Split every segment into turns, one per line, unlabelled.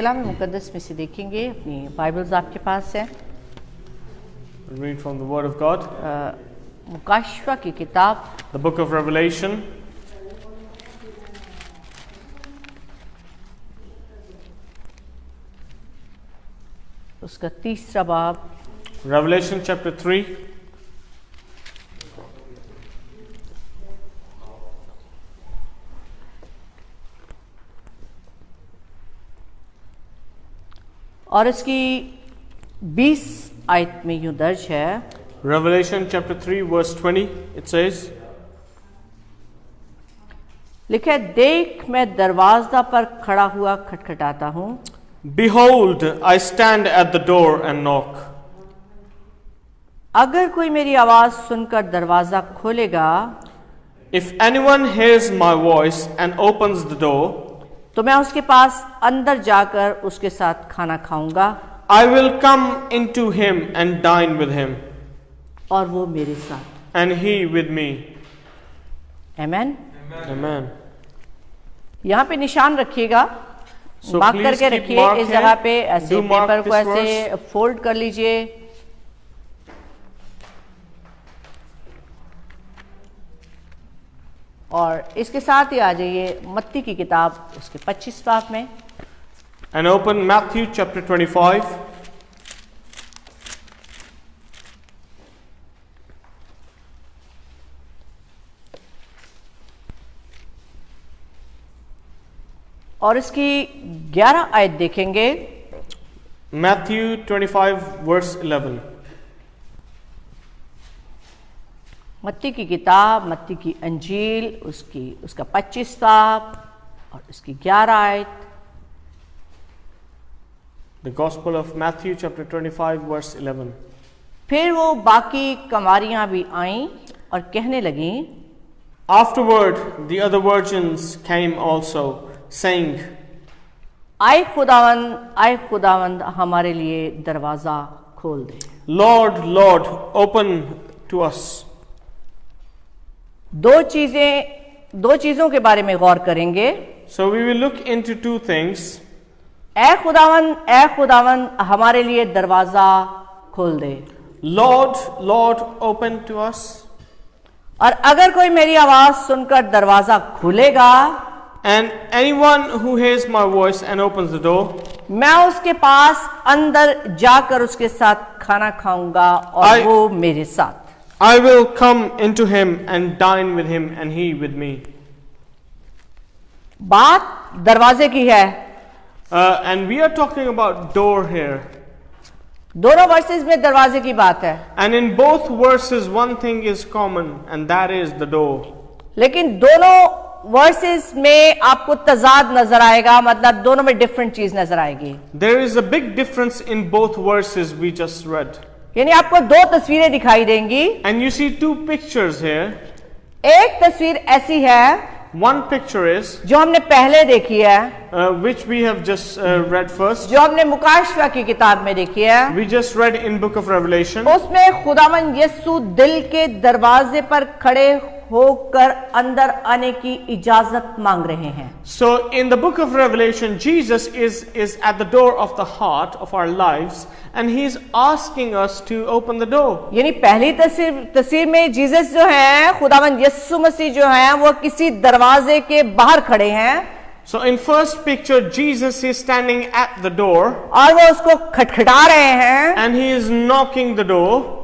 कलाम मुकद्दस में से देखेंगे, अपनी बाइबल्स आपके पास है।
Read from the Word of God,
मुकाशवा की किताब,
the book of Revelation,
उसका तीसरा बाब,
Revelation chapter 3,
और इसकी 20 आयत में यूं दर्ज है,
Revelation chapter 3 verse 20, it says,
लिखा है, देख मैं दरवाजा पर खड़ा हुआ खटखटाता हूं।
Behold, I stand at the door and knock.
अगर कोई मेरी आवाज सुनकर दरवाजा खोलेगा,
If anyone hears my voice and opens the door,
तो मैं उसके पास अंदर जाकर उसके साथ खाना खाऊंगा
I will come into him and dine with him,
और वो मेरे साथ।
and he with me.
Amen.
Amen.
यहाँ पे निशान रखिएगा,
So
मार्क
please
करके
keep
रखिए
mark
इस
here.
जगह पे, ऐसे
Do mark
पेपर को
this
ऐसे
verse.
फोल्ड कर लीजिए और इसके साथ ही आ जाइए मत्ती की किताब उसके 25 बाब में,
And open Matthew chapter 25.
और इसकी 11 आयत देखेंगे।
Matthew 25 verse 11.
मत्ती की किताब, मत्ती की अंजील उसका 25 बाब और उसकी 11 आयत।
The Gospel of Matthew chapter 25 verse 11.
फिर वो बाकी कमारियां भी आईं और कहने लगीं,
Afterward the other virgins came also, saying,
आए खुदावंद हमारे लिए दरवाजा खोल दे।
Lord, Lord, open to us.
दो चीजों के बारे में गौर करेंगे।
So we will look into two things.
ऐ खुदावंद हमारे लिए दरवाजा खोल दे।
Lord, Lord, open to us.
और अगर कोई मेरी आवाज सुनकर दरवाजा खोलेगा,
And anyone who hears my voice and opens the door,
मैं उसके पास अंदर जाकर उसके साथ खाना खाऊंगा और वो मेरे साथ।
I will come into him and dine with him and he with me.
बात दरवाजे की है।
And we are talking about door here.
दोनों वर्सेस में दरवाजे की बात है,
And in both verses one thing is common, and that is the door.
लेकिन दोनों वर्सेस में आपको तजाद नजर आएगा, मतलब दोनों में डिफरेंट चीज नजर आएगी।
There is a big difference in both verses we just read.
यानी आपको दो तस्वीरें दिखाई देंगी।
And you see two pictures here.
एक तस्वीर ऐसी है
One picture is,
जो हमने पहले देखी है,
which we have just read first.
जो हमने मुकाशवा की किताब में देखी है।
We just read in book of Revelation.
उसमें खुदावन यीशु दिल के दरवाजे पर खड़े होकर अंदर आने की इजाजत मांग रहे हैं।
So in the book of Revelation, Jesus is at the door of the heart of our lives, and he is asking us to open the door.
यानी पहली तस्वीर में जीसस जो है, खुदावन यीशु मसीह जो है, वो किसी दरवाजे के बाहर खड़े हैं।
So in first picture, Jesus is standing at the door,
और वो उसको खटखटा रहे हैं,
and he is knocking the door.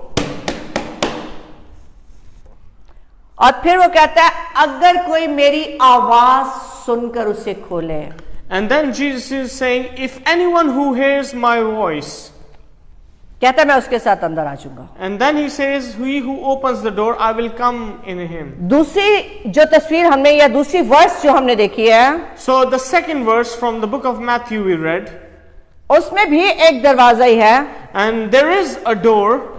और फिर वो कहता है, अगर कोई मेरी आवाज सुनकर उसे खोले।
And then Jesus is saying, if anyone who hears my voice,
कहता है मैं उसके साथ अंदर आ जाऊंगा।
and then he says, he who opens the door, I will come in him.
दूसरी जो तस्वीर हमने या दूसरी वर्स जो हमने देखी है,
So the second verse from the book of Matthew we read,
उसमें भी एक दरवाजा ही है।
and there is a door.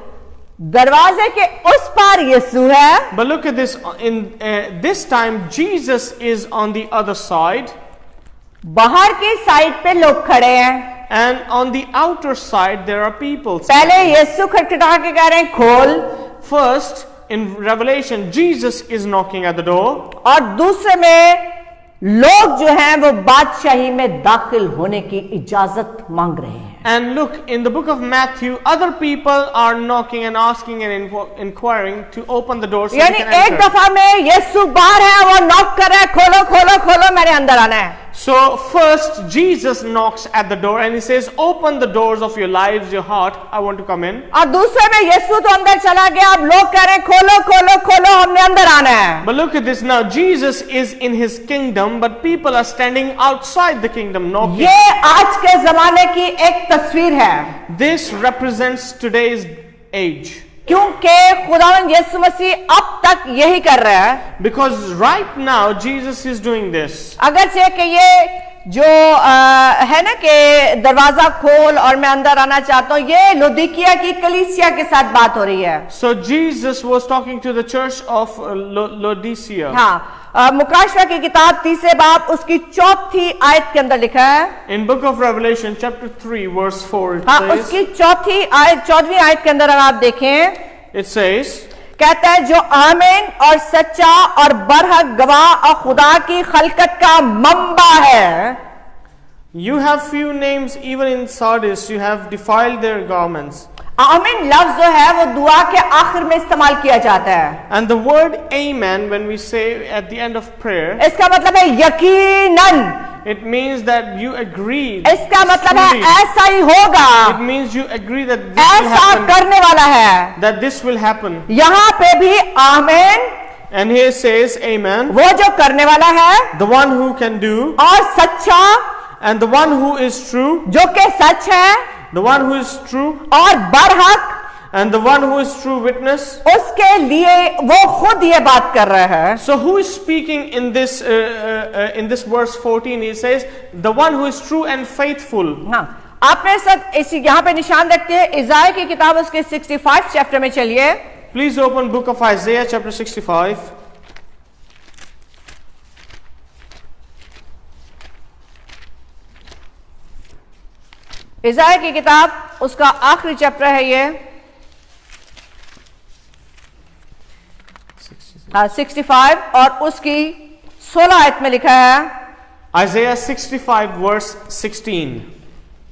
दरवाजे के उस पार यीशु है,
But look at this, in this time Jesus is on the other side,
बाहर की साइड पे लोग खड़े हैं।
and on the outer side there are people.
पहले यीशु खटखटा के कह रहे हैं खोल,
First in Revelation Jesus is knocking at the door,
और दूसरे में लोग जो हैं वो बादशाही में दाखिल होने की इजाजत मांग रहे हैं।
And look, in the book of Matthew, other people are knocking and asking and inquiring to open the doors so they
यानी
can
एक
enter.
दफा में यीशु बाहर है, वो नॉक कर रहा है, खोलो खोलो खोलो, मेरे अंदर आना है।
So first Jesus knocks at the door and he says, open the doors of your lives, your heart, I want to come in.
और दूसरे में यीशु तो अंदर चला गया, अब लोग कह रहे हैं खोलो खोलो खोलो, हमने अंदर आना है।
But look at this now, Jesus is in his kingdom, but people are standing outside the kingdom knocking.
ये आज के जमाने की एक तस्वीर है,
This represents today's age.
क्योंकि खुदावंद यीशु मसीह अब तक यही कर रहा है।
Because right now Jesus is doing this.
अगरचे कि ये जो है ना कि दरवाजा खोल और मैं अंदर आना चाहता हूँ, ये लुदिकिया की कलीसिया के साथ बात हो रही है।
So Jesus was talking to the church of Laodicea.
हाँ, मुकाशवा की किताब 3 बाब उसकी 4 आयत के अंदर लिखा है।
In book of Revelation chapter 3 verse 4 it
हाँ,
says,
उसकी 14वीं आयत के अंदर अगर आप देखें,
it says,
कहता है जो आमीन और सच्चा और बरहक गवाह और खुदा की खलकत का मंबा है।
You have few names even in Sardis, you have defiled their garments.
आमीन लफ्ज जो है वो दुआ के आखिर में इस्तेमाल किया जाता है।
And the word amen when we say at the end of prayer,
इसका मतलब है यकीनन,
it means that you agree.
इसका मतलब है
truly.
ऐसा ही होगा,
It means you agree that this will
ऐसा
happen.
करने वाला है।
That this will happen.
यहाँ पे भी आमीन,
And here says amen,
वो जो करने वाला है,
the one who can do,
और सच्चा,
and the one who is true,
जो कि सच है,
the one who is true,
और बरहक,
and the one who is true witness.
उसके लिए वो खुद ये बात कर रहा है।
So who is speaking in this verse 14? He says, the one who is true and faithful.
हाँ, आपने सब इसी यहाँ पे निशान रखते हैं, इज़ाया की किताब उसके 65 चैप्टर में चलिए।
Please open book of Isaiah chapter 65.
इज़ाया की किताब उसका आखिरी चैप्टर है ये, हाँ 65 और उसकी 16 आयत में लिखा है।
Isaiah 65 verse 16.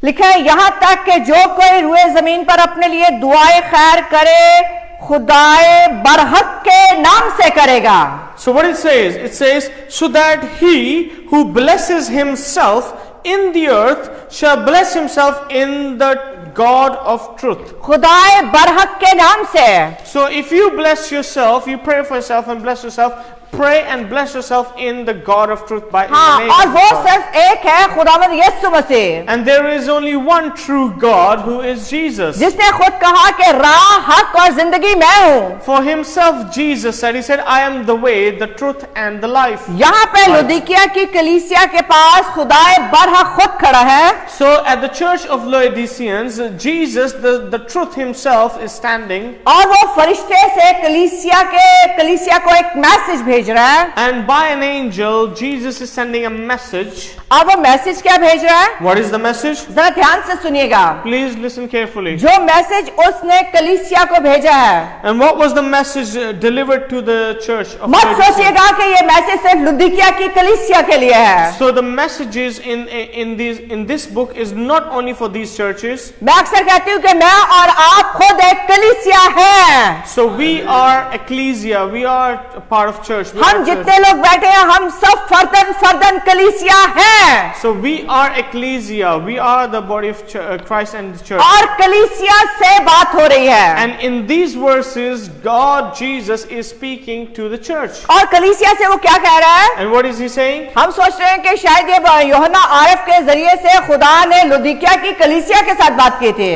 लिखा है यहां तक कि जो कोई रुए जमीन पर अपने लिए दुआए खैर करे, खुदाए बरहक के नाम से करेगा।
So what it says, so that he who blesses himself in the earth shall bless himself in the God of truth.
खुदाए बरहक के नाम से।
So if you bless yourself, you pray for yourself and bless yourself, pray and bless yourself in the God of truth by in the
हाँ,
name
और
of
वो
God.
सिर्फ एक है, खुदावंद यीशु मसीह,
And there is only one true God who is Jesus.
जिसने खुद कहा कि राह, हक और जिंदगी मैं हूँ।
For himself Jesus said, he said, I am the way, the truth and the life.
यहाँ पे लुदिकिया की कलीसिया के पास खुदाए बरहक खुद खड़ा है।
So at the church of Laodiceans, Jesus, the truth himself is standing.
और वो फरिश्ते से कलीसिया को एक मैसेज भेज रहा है।
And by an angel, Jesus is sending a message.
अब वो मैसेज क्या भेज रहा है?
What is the message?
जरा ध्यान से सुनिएगा।
Please listen carefully.
जो मैसेज उसने कलीसिया को भेजा है,
And what was the message delivered to the church of
मत
Laodicea?
सोचिएगा कि ये मैसेज सिर्फ लुदिकिया की कलीसिया के लिए है।
So the messages in this book is not only for these churches.
मैं अक्सर कहती हूँ कि मैं और आप खुद एक कलीसिया हैं।
So we are ecclesia, we are a part of church. We
हम
are church.
जितने लोग बैठे हैं, हम सब फर्दन कलीसिया हैं।
So we are ecclesia, we are the body of Christ and the church.
और कलीसिया से बात हो रही है।
And in these verses, God, Jesus is speaking to the church.
और कलीसिया से वो क्या कह रहा है?
And what is he saying?
हम सोच रहे हैं कि शायद ये यूहन्ना आरफ के जरिए से खुदा ने लुदिकिया की कलीसिया के साथ बात की थी।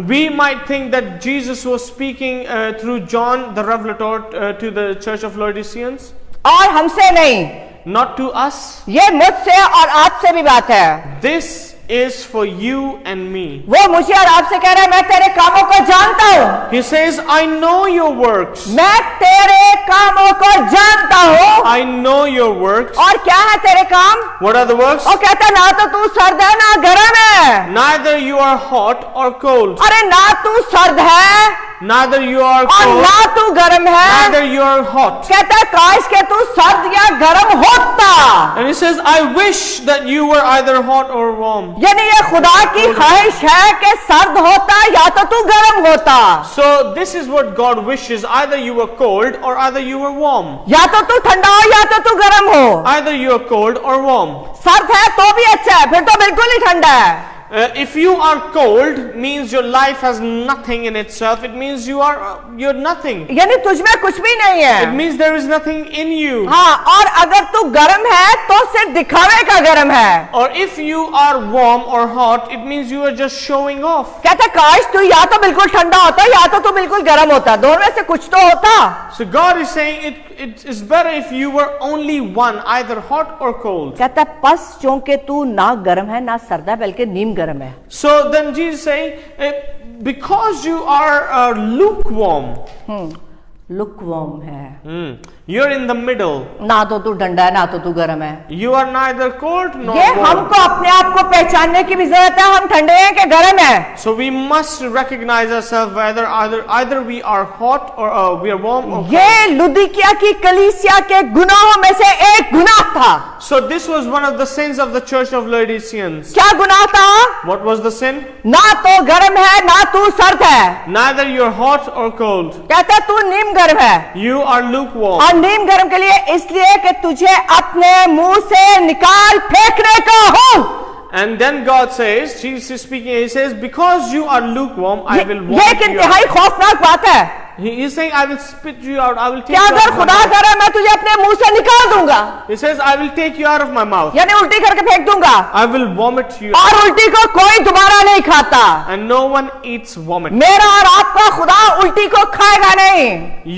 We might think that Jesus was speaking through John the Revelator to the church of Laodiceans.
और हमसे नहीं,
Not to us.
ये मुझसे और आपसे भी बात है।
This is for you and me.
वो मुझे और आपसे कह रहा है, मैं तेरे कामों को जानता हूँ।
He says, I know your works.
मैं तेरे कामों को जानता हूँ।
I know your works.
और क्या है तेरे काम?
What are the works?
वो कहता है, ना तो तू सर्द है ना गर्म है।
Neither you are hot or cold.
अरे ना तू सर्द है
Neither you are
और
cold.
ना तू गर्म है।
Neither you are hot.
कहता है, काश के तू सर्द या गर्म होता।
And he says, I wish that you were either hot or warm.
यानी ये खुदा की ख्वाहिश है कि सर्द होता या तो तू गर्म होता।
So this is what God wishes. Either you were cold or either you were warm.
या तो तू ठंडा हो या तो तू गर्म हो।
Either you are cold or warm.
सर्द है तो भी अच्छा है, फिर तो बिल्कुल ही ठंडा है।
If you are cold, means your life has nothing in itself. It means you're nothing.
यानी तुझमें कुछ भी नहीं
It
है।
means there is nothing in you.
हाँ, और अगर तू गर्म है तो सिर्फ दिखावे का गर्म है।
Or if you are warm or hot, it means you are just showing off.
कहता काश तू या तो बिल्कुल ठंडा होता या तो तू बिल्कुल गर्म होता, दोनों में से कुछ तो होता।
So God is saying it is better if you were only one, either hot or cold.
कहता पस चूंकि तू ना गर्म है ना सर्द है बल्कि नीम गर्म है।
So then Jesus saying, because you are lukewarm,
lukewarm है,
you're in the middle.
ना तो तू ठंडा है ना तो तू गर्म है।
You are neither cold nor
ये
warm.
हमको अपने आप को पहचानने की भी जरूरत है, हम ठंडे हैं कि गर्म है।
So we must recognize ourselves whether either we are hot or we are warm or cold.
ये लुदिकिया की कलीसिया के गुनाहों में से एक गुनाह था।
So this was one of the sins of the church of Laodiceans.
क्या गुनाह था?
What was the sin?
ना तो गर्म है ना तू सर्द है।
Neither you're hot or cold.
कहता तू नीम गर्म है।
You are lukewarm.
और नीम गर्म के लिए इसलिए कि तुझे अपने मुंह से निकाल फेंकने का हो।
And then God says, Jesus is speaking, he says, because you are lukewarm, I will
ये
vomit
एक
you out.
इंतहाई खौफनाक बात है।
He is saying, I will spit you out, I will take
क्या
you
अगर
out of my
खुदा
mouth.
करे मैं तुझे अपने मुंह से निकाल दूंगा,
He says, I will take you out of my mouth.
यानी उल्टी करके फेंक दूंगा,
I will vomit you out.
और उल्टी को कोई दोबारा नहीं खाता।
And no one eats vomit.
मेरा और आपका खुदा उल्टी को खाएगा नहीं।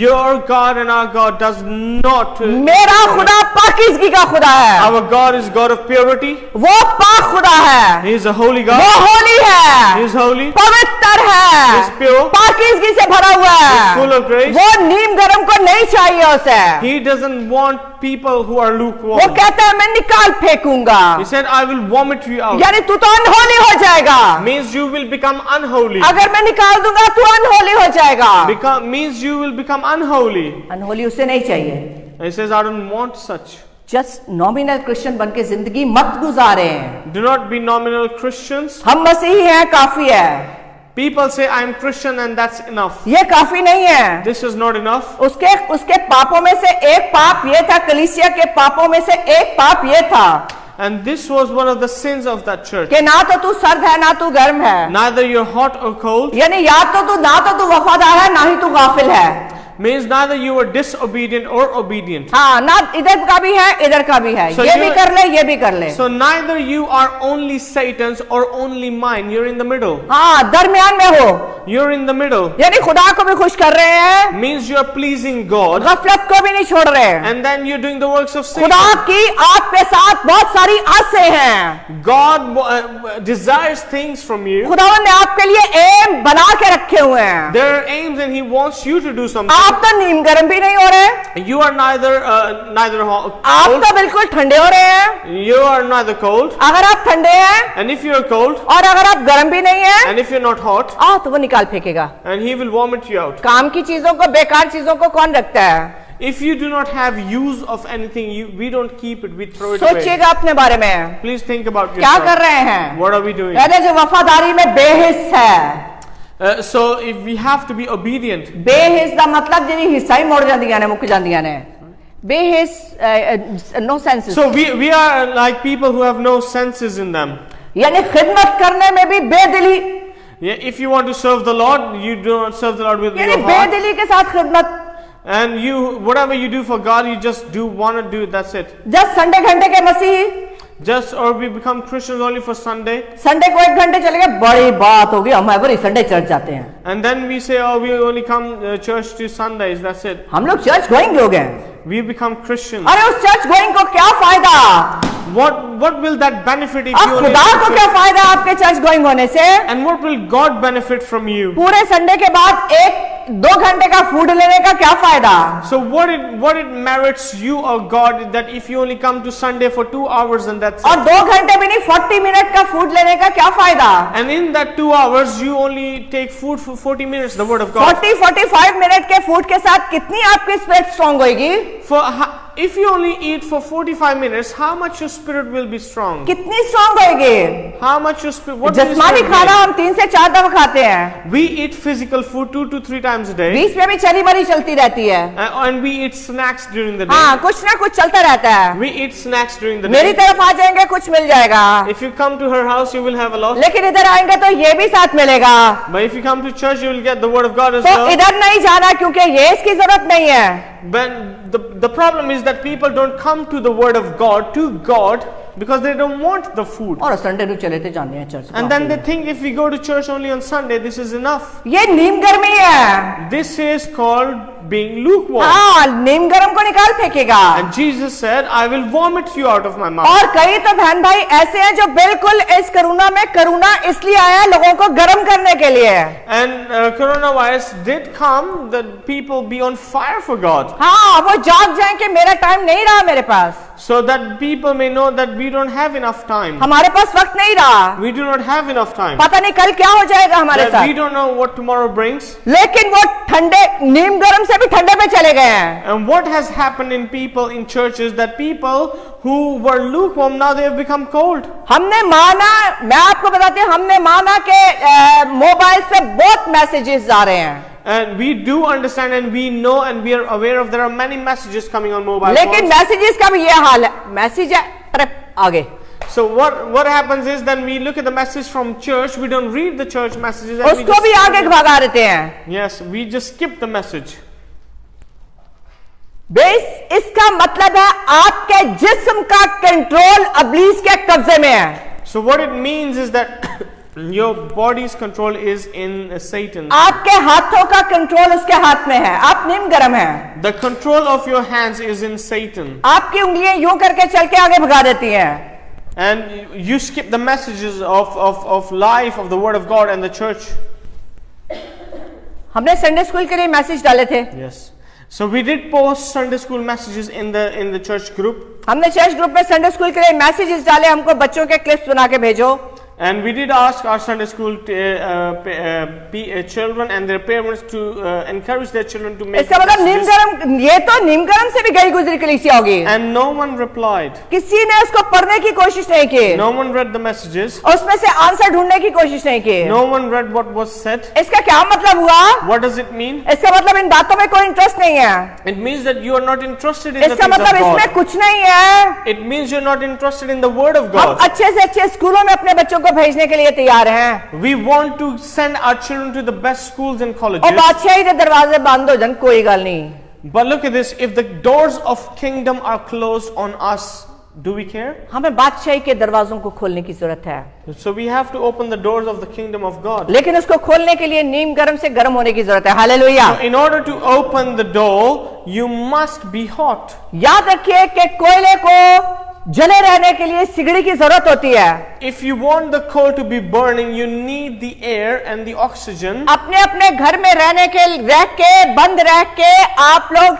Your God and our God does not.
मेरा खुदा पाकीज़गी का खुदा है।
Our God is God of purity.
वो पाक खुदा है।
He is a holy
वो
God.
होली है,
He is holy.
पवित्र है,
He is pure.
पाकीज़गी से भरा हुआ
He is
है।
full of grace.
वो नीम गरम को नहीं चाहिए उसे।
He doesn't want people who are
वो
lukewarm.
कहता है मैं निकाल फेंकूंगा,
He said, I will vomit you out.
यानी तू तो अनहोली हो जाएगा।
Means you will become unholy.
अगर मैं निकाल दूंगा तू अनहोली हो जाएगा।
Means you will become unholy.
Unholy उसे नहीं चाहिए।
He says, I don't want such.
Just nominal Christian बन के जिंदगी मत गुजारे।
Do not be nominal Christians.
हम मसीही हैं, काफी है।
People say, I am Christian and that's enough.
ये काफी नहीं है।
This is not enough.
उसके पापों में से एक पाप ये था, कलीसिया के पापों में से एक पाप ये था
And this was one of the sins of that church.
कि ना तो तू सर्द है ना तू गर्म है,
Neither you're hot or cold.
यानी ना तो तू वफादार है ना ही तू गाफिल है।
Means neither you were disobedient or obedient.
हाँ, ना इधर का भी है इधर का भी है,
So
ये
you-
भी कर ले ये भी कर ले।
So neither you are only Satan's or only mine. You're in the middle.
हाँ, दरमियान में हो,
You're in the middle.
यानी खुदा को भी खुश कर रहे हैं,
Means you're pleasing God.
गफलत को भी नहीं छोड़ रहे।
And then you're doing the works of Satan.
खुदा की आपके साथ बहुत सारी आसें हैं।
God desires things from you.
खुदावन ने आपके लिए एम बना के रखे हुए हैं।
There are aims and He wants you to do something.
आप तो नीम गर्म भी नहीं हो रहे,
You are neither hot,
आप
cold.
तो बिल्कुल ठंडे हो रहे हैं।
You are neither cold.
अगर आप ठंडे हैं
And if you are cold,
और अगर आप गर्म भी नहीं हैं,
and if you're not hot,
तो वो निकाल फेंकेगा।
and He will vomit you out.
काम की चीजों को, बेकार चीजों को कौन रखता है?
If you do not have use of anything, we don't keep it, we throw it away.
सोचिएगा अपने बारे में,
Please think about
क्या कर
yourself.
रहे हैं?
What are we doing?
कहते जो वफादारी में बेहिस है।
So if we have to be obedient,
बेहिस का मतलब जिन्हें हिस्सा ही मोड़ जादियां ने, मुक जादियां ने। बेहिस, no senses,
so we are like people who have no senses in them.
यानी खिदमत करने में भी बेदिली,
Yeah, if you want to serve the Lord, you do not serve the Lord with
यानी
your heart.
बेदिली के साथ खिदमत।
And whatever you do for God, you just want to do it, that's it.
Just Sunday घंटे के मसीही,
Or we become Christians only for Sunday.
Sunday को 1 घंटे चले गए, बड़ी बात होगी, हम एवरी संडे चर्च जाते हैं।
And then we say, oh, we only come church to Sundays, that's it.
हम लोग चर्च गोइंग लोग हैं।
we become Christians.
अरे उस चर्च गोइंग को क्या फायदा?
What will that benefit if
अब
you only
खुदा को
attend
क्या
church?
फायदा आपके चर्च गोइंग होने से?
And what will God benefit from you?
पूरे संडे के बाद 1-2 घंटे का फूड लेने का क्या फायदा?
So what it merits you or God that if you only come to Sunday for 2 hours and that's
और
it.
2 घंटे भी नहीं, 40 मिनट का फूड लेने का क्या फायदा?
And in that 2 hours you only take food for 40 minutes, the word of God.
40-45 minute के फूड के साथ कितनी आपकी स्पिरिट स्ट्रांग होगी?
If you only eat for 45 minutes, how much your spirit will be strong?
कितनी strong होगी?
How much your spirit? What will your
जिस्मानी
spirit
खाना
gain?
हम 3 से 4 दफा खाते हैं,
We eat physical food 2 to 3 times a day,
बीच में भी चली मरी चलती रहती है।
and we eat snacks during the day.
हाँ, कुछ ना कुछ चलता रहता है।
We eat snacks during the
मेरी
day.
तरफ आ जाएंगे कुछ मिल जाएगा,
If you come to her house, you will have a lot.
लेकिन इधर आएंगे तो ये भी साथ मिलेगा।
But if you come to church, you will get the word of God as
तो
well.
इधर नहीं जाना क्योंकि ये इसकी जरूरत नहीं है।
When the problem is that people don't come to the word of God, to God, because they don't want the food.
और संडे को चले थे जाने हैं church.
And then they think if we go to church only on Sunday, this is enough.
ये नीम गर्मी है।
This is called being lukewarm.
हाँ, नीम गर्म को निकाल फेंकेगा।
And Jesus said, I will vomit you out of my mouth.
और कई तो बहन भाई ऐसे हैं जो बिल्कुल इस करुणा में करुणा इसलिए आया है लोगों को गर्म करने के लिए।
And coronavirus did come that people be on fire for God.
हाँ, वो जाग जाए कि मेरा टाइम नहीं रहा मेरे पास,
So that people may know that we don't have enough time.
हमारे पास वक्त नहीं रहा,
We do not have enough time.
पता नहीं कल क्या हो जाएगा हमारे
That we
साथ।
don't know what tomorrow brings.
लेकिन वो ठंडे नीम गर्म से भी ठंडे में चले गए हैं।
And what has happened in people in churches that people who were lukewarm now they have become cold.
हमने माना, मैं आपको बताती हूँ, हमने माना कि मोबाइल से बहुत मैसेजेस आ रहे हैं,
And we do understand and we know and we are aware of there are many messages coming on mobile
लेकिन
phones.
मैसेजेस का भी ये हाल है, मैसेज है अरे आगे,
So what happens is then we look at the message from church, we don't read the church messages. And we
उसको भी आगे
just,
भगा देते हैं।
yes, we just skip the message.
Base इसका मतलब है आपके जिस्म का कंट्रोल अब्लीस के कब्जे में है।
So what it means is that your body's control is in Satan.
आपके हाथों का कंट्रोल उसके हाथ में है, आप निम गर्म हैं।
The control of your hands is in Satan.
आपकी उंगलियां यूं करके चल के आगे भगा देती हैं।
And you skip the messages of life, of the word of God and the church.
हमने संडे स्कूल के लिए मैसेज डाले थे,
Yes. So we did post Sunday school messages in the church group.
हमने चर्च ग्रुप में Sunday school के लिए messages डाले, हमको बच्चों के क्लिप्स बना के भेजो।
And we did ask our Sunday school children and their parents to encourage their children to make
इसका मतलब नीम
messages.
गर्म, ये तो नीम गर्म से भी गई गुजरी कलीसिया होगी।
And no one replied.
किसी ने उसको पढ़ने की कोशिश नहीं की,
No one read the messages.
और उसमें से आंसर ढूंढने की कोशिश नहीं की।
No one read what was said.
इसका क्या मतलब हुआ?
What does it mean?
इसका मतलब इन बातों में कोई इंटरेस्ट नहीं है।
It means that you are not interested in the
इसका
things
मतलब
of
इसमें
God.
कुछ नहीं है।
It means you're not interested in the word of
हम
God.
अच्छे से अच्छे स्कूलों में अपने बच्चों को भेजने के लिए तैयार हैं,
We want to send our children to the best schools and
और
colleges.
बादशाही के दरवाजे बंद हो जान कोई गल नहीं।
But look at this, if the doors of kingdom are closed on us, do we care?
हमें बादशाही के दरवाजों को खोलने की जरूरत है,
So we have to open the doors of the kingdom of God.
लेकिन उसको खोलने के लिए नीम गर्म से गर्म होने की जरूरत है। Hallelujah.
So in order to open the door, you must be hot.
याद रखिए कि कोयले को जले रहने के लिए सिगड़ी की जरूरत होती है।
If you want the coal to be burning, you need the air and the oxygen.
अपने अपने घर में रह के बंद रह के आप लोग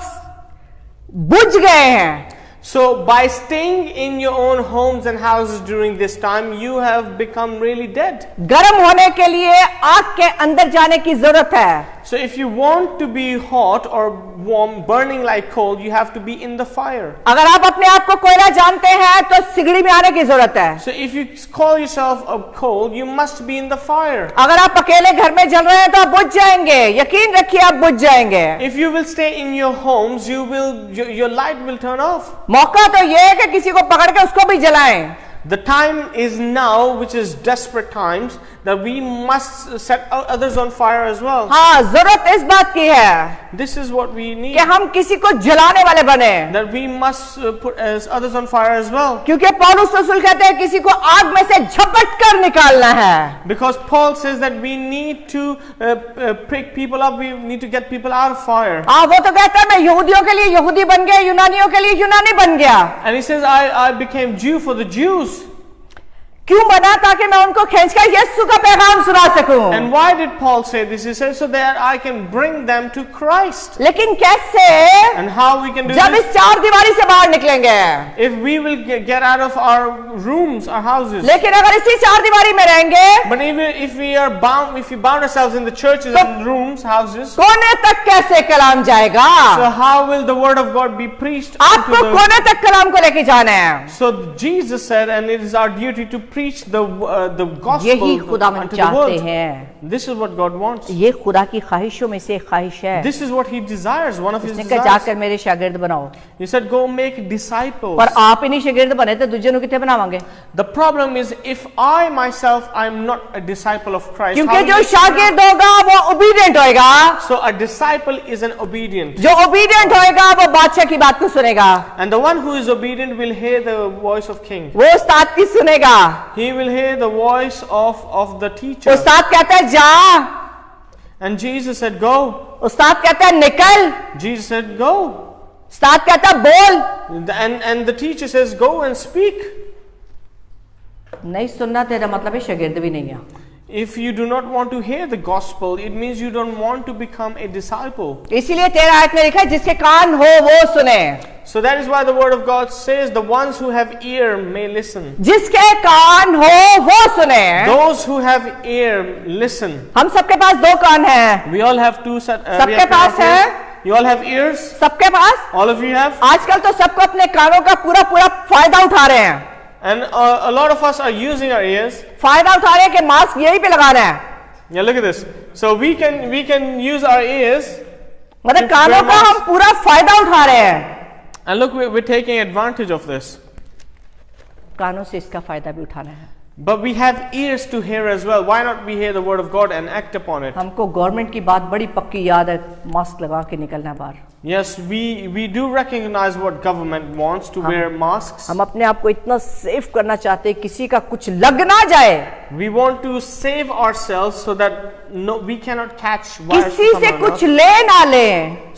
बुझ गए हैं।
So by staying in your own homes and houses during this time, you have become really dead.
गर्म होने के लिए आग के अंदर जाने की जरूरत है।
So if you want to be hot or warm, burning like coal, you have to be in the fire.
अगर आप अपने आप को कोयला जानते हैं तो सिगड़ी में आने की जरूरत है।
So if you call yourself a coal, you must be in the fire.
अगर आप अकेले घर में जल रहे हैं तो आप बुझ जाएंगे, यकीन रखिए आप बुझ जाएंगे।
If you will stay in your homes, your light will turn off.
मौका तो ये है कि किसी को पकड़ के उसको भी जलाएं।
The time is now, which is desperate times, that we must set others on fire as well.
हाँ, जरूरत इस बात की है
This is what we need.
कि हम किसी को जलाने वाले बने,
That we must put others on fire as well.
क्योंकि पौलुस रसूल कहते हैं किसी को आग में से झपट कर निकालना है।
Because Paul says that we need to prick people up, we need to get people out of fire.
वो तो कहता है मैं यहूदियों के लिए यहूदी बन गया, यूनानियों के लिए यूनानी बन गया।
And he says, I became Jew for the Jews.
क्यों बना? ताकि मैं उनको खींचकर यीशु का पैगाम सुना सकूं।
And why did Paul say this? He said so that I can bring them to Christ.
लेकिन कैसे?
And how we can do
जब
this?
इस चार दीवारी से बाहर निकलेंगे।
If we will get out of our rooms, our houses.
लेकिन अगर इसी चार दीवारी में रहेंगे,
But even if we are bound, if we bound ourselves in the churches and rooms, houses,
कोने तक कैसे कलाम जाएगा?
so how will the word of God be preached?
आपको कोने तक कलाम को लेके जाना है।
So Jesus said, and it is our duty to preach the gospel
यही खुदावंद
unto the
चाहते
world.
हैं।
This is what God wants.
ये खुदा की ख्वाहिशों में से एक ख्वाहिश है।
This is what He desires. One of His
उसने कहा
desires.
जाकर मेरे शागिर्द बनाओ।
He said, "Go make disciples."
पर आप ही नहीं शागिर्द बने तो दूसरे को कितने बनावांगे?
The problem is, if I myself I'm not a disciple of Christ.
क्योंकि
how
जो
will I-
शागिर्द होगा वो ओबीडिएंट होएगा।
So a disciple is an obedient,
जो ओबीडिएंट होएगा वो बादशाह की बात को सुनेगा।
and the one who is obedient will hear the voice of King.
वो उस्ताद की सुनेगा।
He will hear the voice of the teacher.
उस्ताद कहता है जा,
And Jesus said, "Go."
उस्ताद कहता है निकल,
Jesus said, "Go."
उस्ताद कहता है बोल।
And the teacher says, "Go and speak."
नहीं सुनना तेरा मतलब है शागिर्द भी नहीं है।
If you do not want to hear the gospel, it means you don't want to become a disciple.
इसीलिए तेरा आयत में लिखा है जिसके कान हो वो सुने।
So that is why the word of God says, "The ones who have ear may listen."
जिसके कान हो वो सुने।
Those who have ear listen.
हम सबके पास दो कान हैं।
We all have two set.
सबके पास है।
You all have ears.
सबके पास।
All of you have.
आजकल तो सबको अपने कानों का पूरा पूरा फायदा उठा रहे हैं।
And a lot of us are using our ears.
फायदा उठा रहे हैं कि मास्क यही पे लगाना है।
Yeah, look at this. So we can use our ears.
मतलब कानों का हम पूरा फायदा उठा रहे हैं।
And look, we're taking advantage of this.
कानों से इसका फायदा भी उठाना है।
But we have ears to hear as well. Why not we hear the word of God and act upon it?
हमको गवर्नमेंट की बात बड़ी पक्की याद है, मास्क लगा के निकलना है बाहर।
Yes, we do recognize what government wants to wear masks.
हम अपने आप को इतना सेफ करना चाहते हैं किसी का कुछ लग ना जाए,
We want to save ourselves so that we cannot catch virus
किसी
from
से
someone
कुछ
else.
ले ना ले।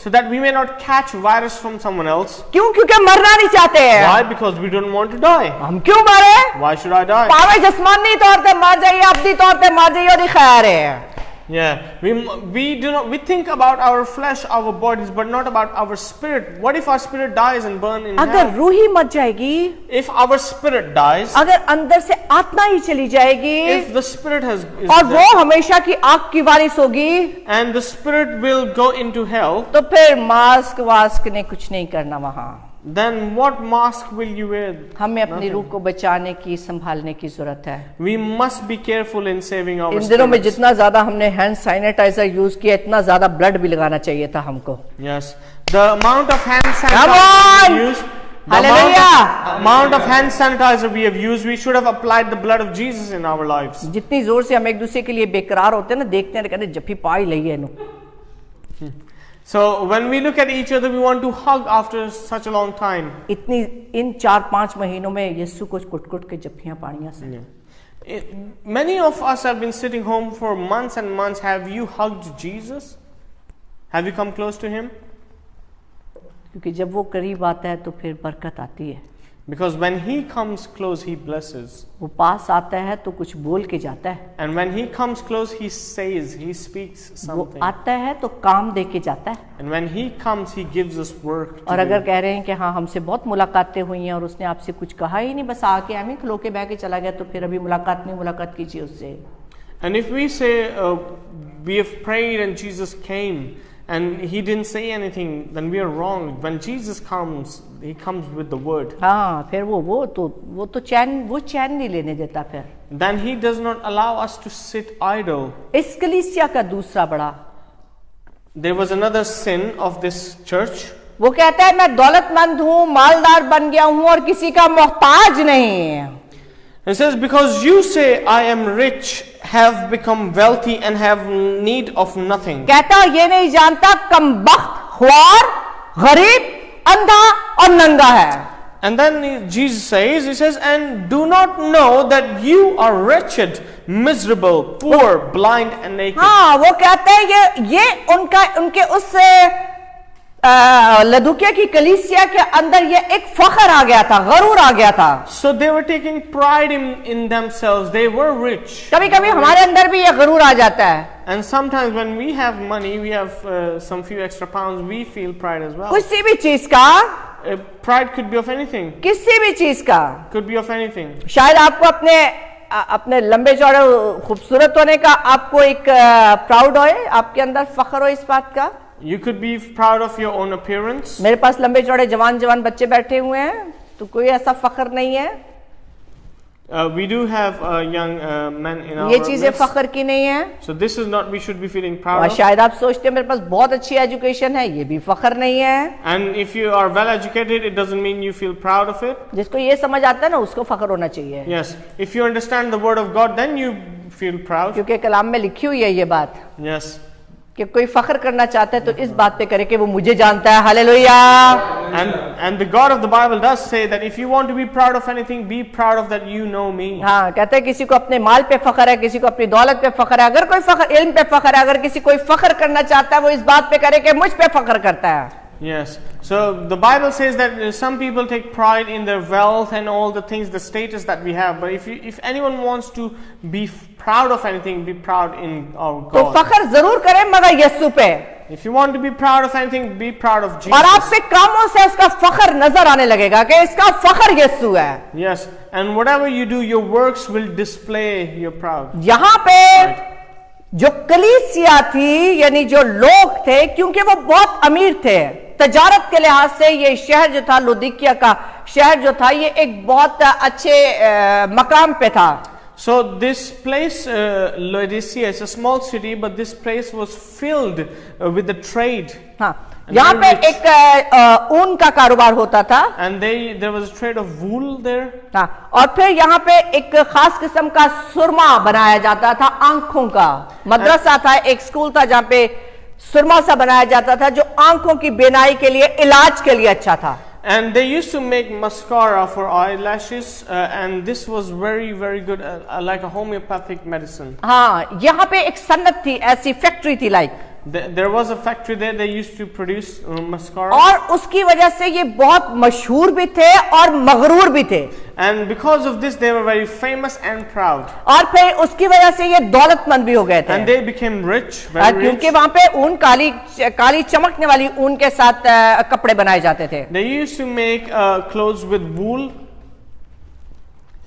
So that we may not catch virus from someone else.
क्यों? क्योंकि मरना नहीं चाहते हैं।
Why? Because we don't want to die.
हम क्यों मरे?
Why should I die?
पावे जस्मानी तौर पे मर जाइए, अब्दी तौर पे मर जाइए और खैर है।
Yeah, we think about our flesh, our bodies, but not about our spirit. What if our spirit dies and burn in
अगर
hell?
रूह ही मर जाएगी,
If our spirit dies,
अगर अंदर से आत्मा ही चली जाएगी
if the spirit is
और वो
dead,
हमेशा की आग की वारिस होगी,
and the spirit will go into hell,
तो फिर मास्क वास्क ने कुछ नहीं करना वहां।
then what mask will you wear?
हमें अपनी रूह को बचाने की, संभालने की जरूरत है।
We must be careful in saving our
इन दिनों में
spirits.
जितना ज्यादा हमने हैंड सैनिटाइजर यूज किया, इतना ज्यादा ब्लड भी लगाना चाहिए था हमको।
Yes, the amount of hand
Come
sanitizer
on!
we use, the
Hallelujah!
amount of hand sanitizer we have used, we should have applied the blood of Jesus in our lives.
जितनी जोर से हम एक दूसरे के लिए बेकरार होते हैं ना, देखते हैं कहते जफ्फी पा ही लई है इन्हों।
So when we look at each other, we want to hug after such a long time.
इतनी इन 4-5 महीनों में यीशु को कुट-कुट के जफ्फियां पाड़ियां से।
Many of us have been sitting home for months and months. Have you hugged Jesus? Have you come close to him?
क्योंकि जब वो करीब आता है तो फिर बरकत आती है।
Because when he comes close, he blesses.
वो पास आता है तो कुछ बोल के जाता है।
And when he comes close, he says, he speaks
वो
something.
आता है तो काम दे के जाता है।
And when he comes, he gives us work to
और अगर
do.
कह रहे हैं कि हाँ हमसे बहुत मुलाकातें हुई हैं और उसने आपसे कुछ कहा ही नहीं, बस आके हमें खलो के बह के चला गया, तो फिर अभी मुलाकात कीजिए उससे।
And if we say we have prayed and Jesus came and he didn't say anything, then we are wrong. When Jesus comes, he comes with the word.
हाँ, फिर वो तो चैन नहीं लेने देता फिर।
Then he does not allow us to sit idle.
इस कलीसिया का दूसरा बड़ा,
There was another sin of this church.
वो कहता है मैं दौलतमंद हूँ, मालदार बन गया हूँ और किसी का मोहताज नहीं।
It says, because you say I am rich, have become wealthy and have need of nothing.
कहता ये नहीं जानता कमबख्त, ख्वार, गरीब, अंधा और नंगा है.
And then Jesus says, he says, and do not know that you are wretched, miserable, poor, blind and naked.
हाँ, वो कहते हैं ये उनके उस लदुकिया की कलीसिया के अंदर ये एक फख्र आ गया था, गरूर आ गया था.
So they were taking pride in themselves. They were rich.
कभी कभी हमारे अंदर भी ये गरूर आ जाता है.
And sometimes when we have money, we have some few extra pounds, we feel pride as well.
किसी भी चीज का,
Pride could be of anything.
किसी भी चीज का.
Could be of anything.
शायद आपको अपने लंबे चौड़े खूबसूरत होने का आपको एक प्राउड हो, आपके अंदर फख्र हो इस बात का.
You could be proud of your own appearance.
मेरे पास लंबे चौड़े जवान बच्चे बैठे हुए हैं, तो कोई ऐसा फख्र नहीं है.
We do have young men in our
ये चीजें
midst.
फख्र की नहीं है.
So this is not we should be feeling proud
और
of.
शायद आप सोचते हैं मेरे पास बहुत अच्छी एजुकेशन है, ये भी फख्र नहीं है.
And if you are well educated, it doesn't mean you feel proud of it.
जिसको ये समझ आता है ना, उसको फख्र होना चाहिए.
Yes, if you understand the word of God, then you feel proud.
क्योंकि कलाम में लिखी हुई है ये बात
Yes.
कि कोई फख्र करना चाहता है तो इस बात पे करे कि वो मुझे जानता है. Hallelujah.
And the God of the Bible does say that if you want to be proud of anything, be proud of that you know me.
हाँ, कहते हैं किसी को अपने माल पे फख्र है, किसी को अपनी दौलत पे फख्र है. अगर कोई फख्र इल्म पे फख्र है, अगर किसी कोई फख्र करना चाहता है वो इस बात पे करे कि मुझ पे फख्र करता है.
Yes. So the Bible says that some people take pride in their wealth and all the things, the status that we have. But if anyone wants to be proud of anything, be proud in our
तो
God.
फख्र जरूर करें मगर यीशु पे.
If you want to be proud of anything, be proud of Jesus.
और आपके कामों से उसका फख्र नजर आने लगेगा कि इसका फख्र यीशु है.
Yes. And whatever you do, your works will display your proud.
यहाँ पे जो कलीसिया थी, यानी जो लोग थे, क्योंकि वो बहुत अमीर थे, तजारत के लिहाज से ये शहर जो था, लुदिकिया का शहर जो था, ये एक बहुत अच्छे मकाम पे था.
So this place, Laodicea, is a small city, but this place was filled with the trade.
हाँ, यहाँ पे एक ऊन का कारोबार होता था.
And there was a trade of wool there.
हाँ, और फिर यहाँ पे एक खास किस्म का सुरमा बनाया जाता था, आंखों का. मदरसा था, एक स्कूल था जहाँ पे सुरमा सा बनाया जाता था जो आंखों की बीनाई के लिए, इलाज के लिए अच्छा था.
And they used to make mascara for eyelashes, and this was very, very good, like a homeopathic medicine.
हाँ, यहाँ पे एक सन्नत थी, ऐसी फैक्ट्री थी like.
There was a factory there. They used to produce mascara.
और उसकी वजह से ये बहुत मशहूर भी थे और मगरूर भी थे.
And because of this, they were very famous and proud.
और फिर उसकी वजह से ये दौलतमंद भी हो गए थे.
And they became rich, very rich.
क्योंकि वहां पे ऊन काली चमकने वाली ऊन के साथ कपड़े बनाए जाते थे.
They used to make clothes with wool.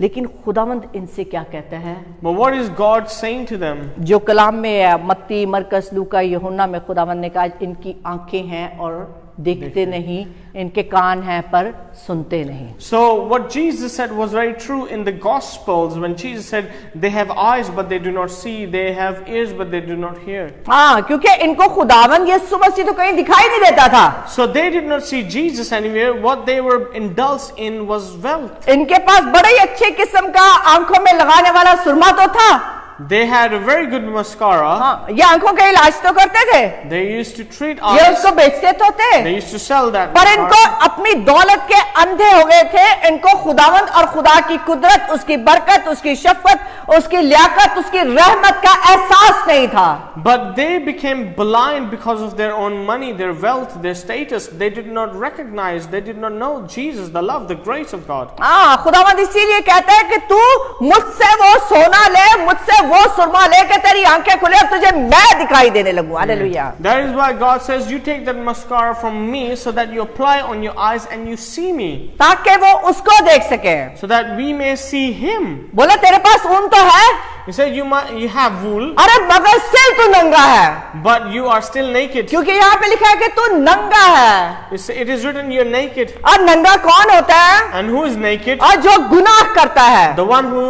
लेकिन खुदावंद इनसे क्या कहता है?
But what is God saying to them?
जो कलाम में मत्ती, मरकस, लूका, यूहन्ना में खुदावंद ने कहा इनकी आंखें हैं और देखते नहीं, इनके कान हैं पर सुनते नहीं.
So what Jesus said was very true in the Gospels when Jesus said they have eyes but they do not see, they have ears but they do not hear.
हाँ, क्योंकि इनको खुदावंद यीशु मसीह तो कहीं दिखाई नहीं देता था.
So they did not see Jesus anywhere. What they were indulged in was wealth.
इनके पास बड़े अच्छे किस्म का आंखों में लगाने वाला सुरमा तो था.
They had a very good mascara.
हाँ, ये आंखों का इलाज तो करते थे.
They used to treat
ये
eyes.
उसको बेचते तो थे.
They used to sell that.
पर
mascara.
इनको अपनी दौलत के अंधे हो गए थे. इनको खुदावंद और खुदा की कुदरत, उसकी बरकत, उसकी शफकत, उसकी लियाकत, उसकी रहमत का एहसास नहीं था.
But they became blind because of their own money, their wealth, their status. They did not recognize, they did not know Jesus, the love, the grace of God.
हाँ, खुदावंद इसीलिए कहता है कि तू मुझसे वो सोना ले, मुझसे वो सुरमा ले के तेरी आंखें खुले और तुझे मैं दिखाई देने लगूं. Hallelujah.
That is why God says, you take that mascara from me so that you apply on your eyes and you see me.
ताकि वो उसको देख सके.
So that we may see him.
बोले तेरे पास ऊन तो है.
He said, you have wool.
अरे मगर स्टिल तू नंगा है.
But you are still naked.
क्योंकि यहाँ पे लिखा है कि तू नंगा है.
It is written, you're naked.
और नंगा कौन होता है?
And who is naked?
और जो गुनाह करता है.
The one who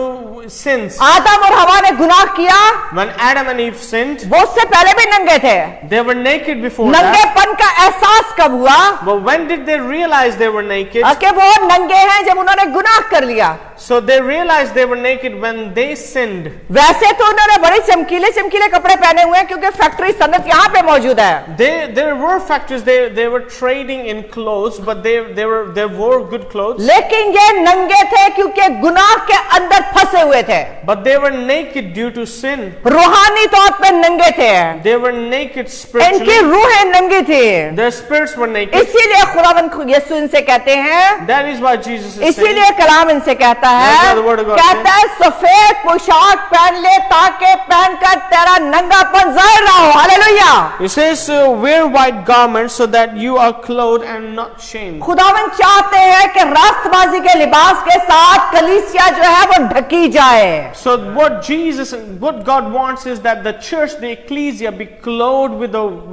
sins.
आदम और हवा ने गुनाह किया.
When Adam and Eve sinned,
वो उससे पहले भी नंगे थे.
they were naked before that.
नंगेपन का एहसास कब हुआ?
But when did they realize they were naked?
कि वो नंगे हैं जब उन्होंने गुनाह कर लिया।
So they realized they were naked when they sinned.
वैसे तो उन्होंने बड़े चमकीले चमकीले कपड़े पहने हुए हैं क्योंकि फैक्ट्री सनत यहाँ पे मौजूद है।
There were factories, they were trading in clothes, but they wore good clothes.
लेकिन ये नंगे थे क्योंकि गुनाह के अंदर फंसे हुए थे।
But they were naked due to sin.
रूहानी तौर पे नंगे थे।
They were naked
इनकी
spiritually.
रूहें नंगी थी।
Their spirits were naked.
इसीलिए खुदावंद यीशु इनसे कहते हैं,
That is why Jesus is saying.
इसीलिए कलाम इनसे कहता है,
That's what the word of God
कहता है सफेद पोशाक पहन ले ताकि पहनकर तेरा नंगापन जाहिर ना हो। Hallelujah.
He says, wear white garments so that you are clothed and not shamed.
खुदावंद चाहते हैं कि रास्तबाजी के लिबास के साथ कलीसिया जो है वो ढकी जाए।
So what God wants is that the church, the ecclesia, be clothed with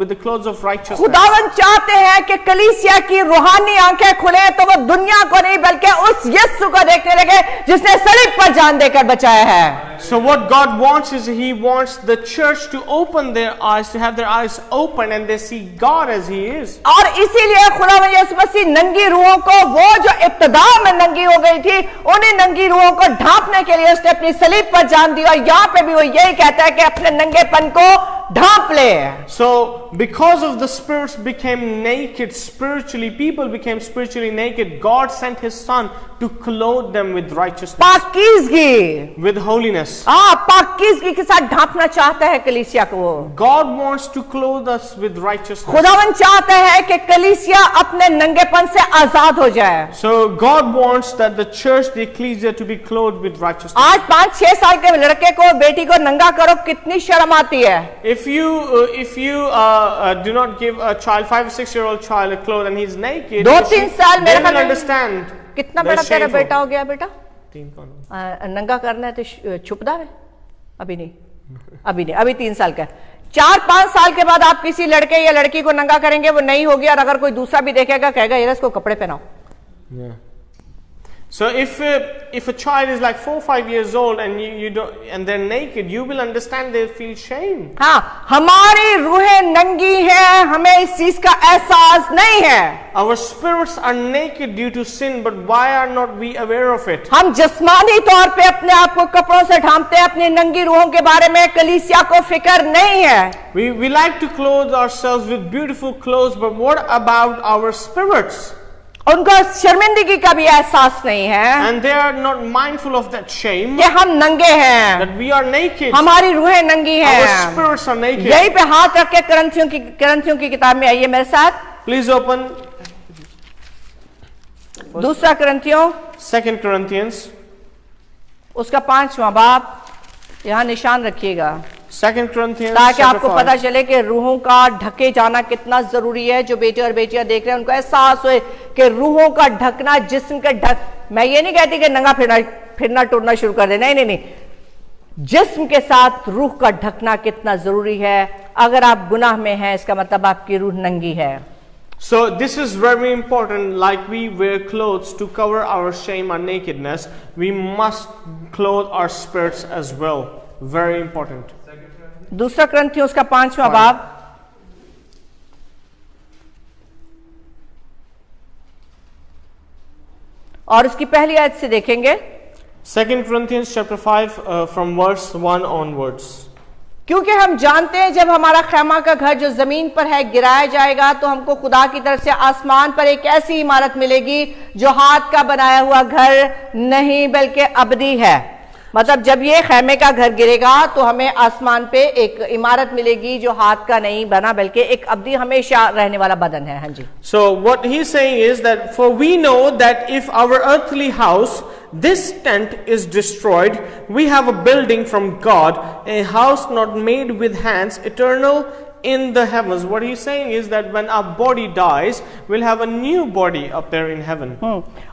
the clothes of righteousness.
खुदावंद चाहते हैं कि कलीसिया की रूहानी आंखें खुले तो वो दुनिया को नहीं बल्कि उस यीशु को देखने लगे जिसने सलीब पर जान देकर बचाया है।
So what God wants is He wants the church to open their eyes, to have their eyes open and they see God as He is.
और इसीलिए खुदावंद यीशु मसीह नंगी रूहों को, वो जो इब्तिदा में नंगी हो गई थी, उन्हीं नंगी रूहों को ढांपने के लिए उसने अपनी सलीब पर जान दी। और यहाँ पे भी वो यही कहता है कि अपने नंगेपन को ढांप ले।
So because of the spirits became naked spiritually, people became spiritually naked, God sent His Son to clothe them with righteousness,
पाकीज़गी,
with holiness.
पाकीज़गी के साथ ढांपना चाहता है कलीसिया को।
God wants to clothe us with righteousness.
खुदावंद चाहता है कि कलीसिया अपने नंगेपन से आजाद हो जाए।
So God wants that the church, the ecclesia, to be clothed with righteousness.
आज 5-6 साल के लड़के को, बेटी को नंगा करो, कितनी शर्म आती है।
If you do not give a child, 5 or 6 year old child, a clothes and he's naked,
2-3 साल
they
मेरे
will
ख्याल में
understand.
कितना
That's
बड़ा तेरा
shameful.
बेटा हो गया बेटा?
3 कौन?
नंगा करना है तो छुपदा है? अभी नहीं, अभी 3 साल का है। 4-5 साल के बाद आप किसी लड़के या लड़की को नंगा करेंगे, वो नहीं होगी, और अगर कोई दूसरा भी देखेगा कहेगा यार इसको कपड़े पहनाओ।
Yeah. So if a child is like 4 or 5 years old and you don't, and they're naked, you will understand, they feel shame.
हाँ, हमारी रूहें नंगी हैं, हमें इस चीज का एहसास नहीं है।
Our spirits are naked due to sin, but why are not we aware of it?
हम जिस्मानी तौर पे अपने आप को कपड़ों से ढांपते हैं, अपनी नंगी रूहों के बारे में कलीसिया को फिक्र नहीं है।
We like to clothe ourselves with beautiful clothes, but what about our spirits?
उनको शर्मिंदगी का भी एहसास नहीं है,
And they are not mindful of that shame,
कि हम नंगे हैं,
that we are naked.
हमारी रूहें नंगी
Our
हैं।
spirits are naked.
यहीं पे हाथ रख के करंथियों की किताब में आइए मेरे साथ।
Please open
दूसरा करंथियों
2 Corinthians.
उसका 5वां बाब, यहाँ निशान रखिएगा
2 Corinthians
ताकि
chapter
आपको
5.
पता चले कि रूहों का ढके जाना कितना जरूरी है। जो बेटे और बेटियां देख रहे हैं उनको एहसास हो कि रूहों का ढकना, जिस्म का ढक, मैं ये नहीं कहती कि नंगा फिरना टूटना शुरू कर दे, नहीं, जिस्म के साथ रूह का ढकना कितना जरूरी है। अगर आप गुनाह में हैं इसका मतलब आपकी रूह नंगी है।
So this is very important. Like we wear clothes to cover our shame, our nakedness, we must clothe our spirits as well. Very important.
दूसरा करंथियों उसका 5वां बाब, और इसकी पहली आयत से देखेंगे।
2 Corinthians chapter 5 from verse 1 onwards.
क्योंकि हम जानते हैं जब हमारा खैमा का घर जो जमीन पर है गिराया जाएगा तो हमको खुदा की तरफ से आसमान पर एक ऐसी इमारत मिलेगी जो हाथ का बनाया हुआ घर नहीं बल्कि अबदी है। मतलब जब ये खैमे का घर गिरेगा तो हमें आसमान पे एक इमारत मिलेगी जो हाथ का नहीं बना बल्कि एक अबदी हमेशा रहने वाला बदन है। हाँ जी।
So what he's saying is that for we know that if our earthly house, this tent, is destroyed, we have a building from God, a house not made with hands, eternal in the heavens. What he's saying is that when our body dies, we'll have a new body up there in heaven.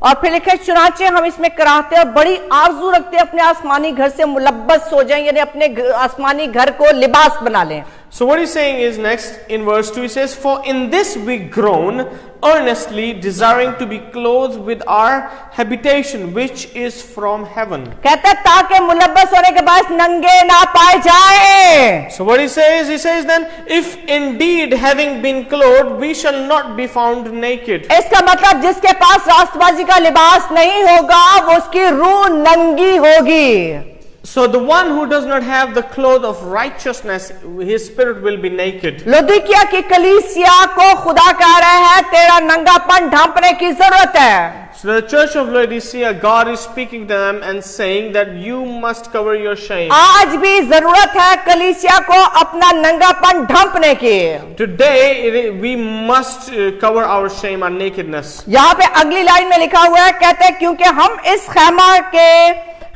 और फिर लिखे चुनाचे हम इसमें कराहते और बड़ी आरजू रखते हैं अपने आसमानी घर से मुलब्बस हो जाएं, यानी अपने आसमानी घर को लिबास बना लें।
So what he's saying is next in verse 2, he says, "For in this we groan, earnestly desiring to be clothed with our habitation, which is from heaven."
कहते हैं ताकि मुलब्बस होने के बाद नंगे ना पाए जाए।
So what he says then, if indeed having been clothed, we shall not be found naked.
इसका मतलब जिसके पास रास्तबाजी का लिबास नहीं होगा वो उसकी रूह नंगी होगी।
So the one who does not have the cloth of righteousness, his spirit will be naked.
लुदिकिया की कलीसिया को खुदा कह रहा है तेरा नंगापन ढांपने की जरूरत है।
So the church of Laodicea, God is speaking to them and saying that you must cover your shame.
आज भी जरूरत है कलीसिया को अपना नंगापन ढांपने की।
Today we must cover our shame and nakedness.
यहाँ पे अगली लाइन में लिखा हुआ है, कहते हैं क्योंकि हम इस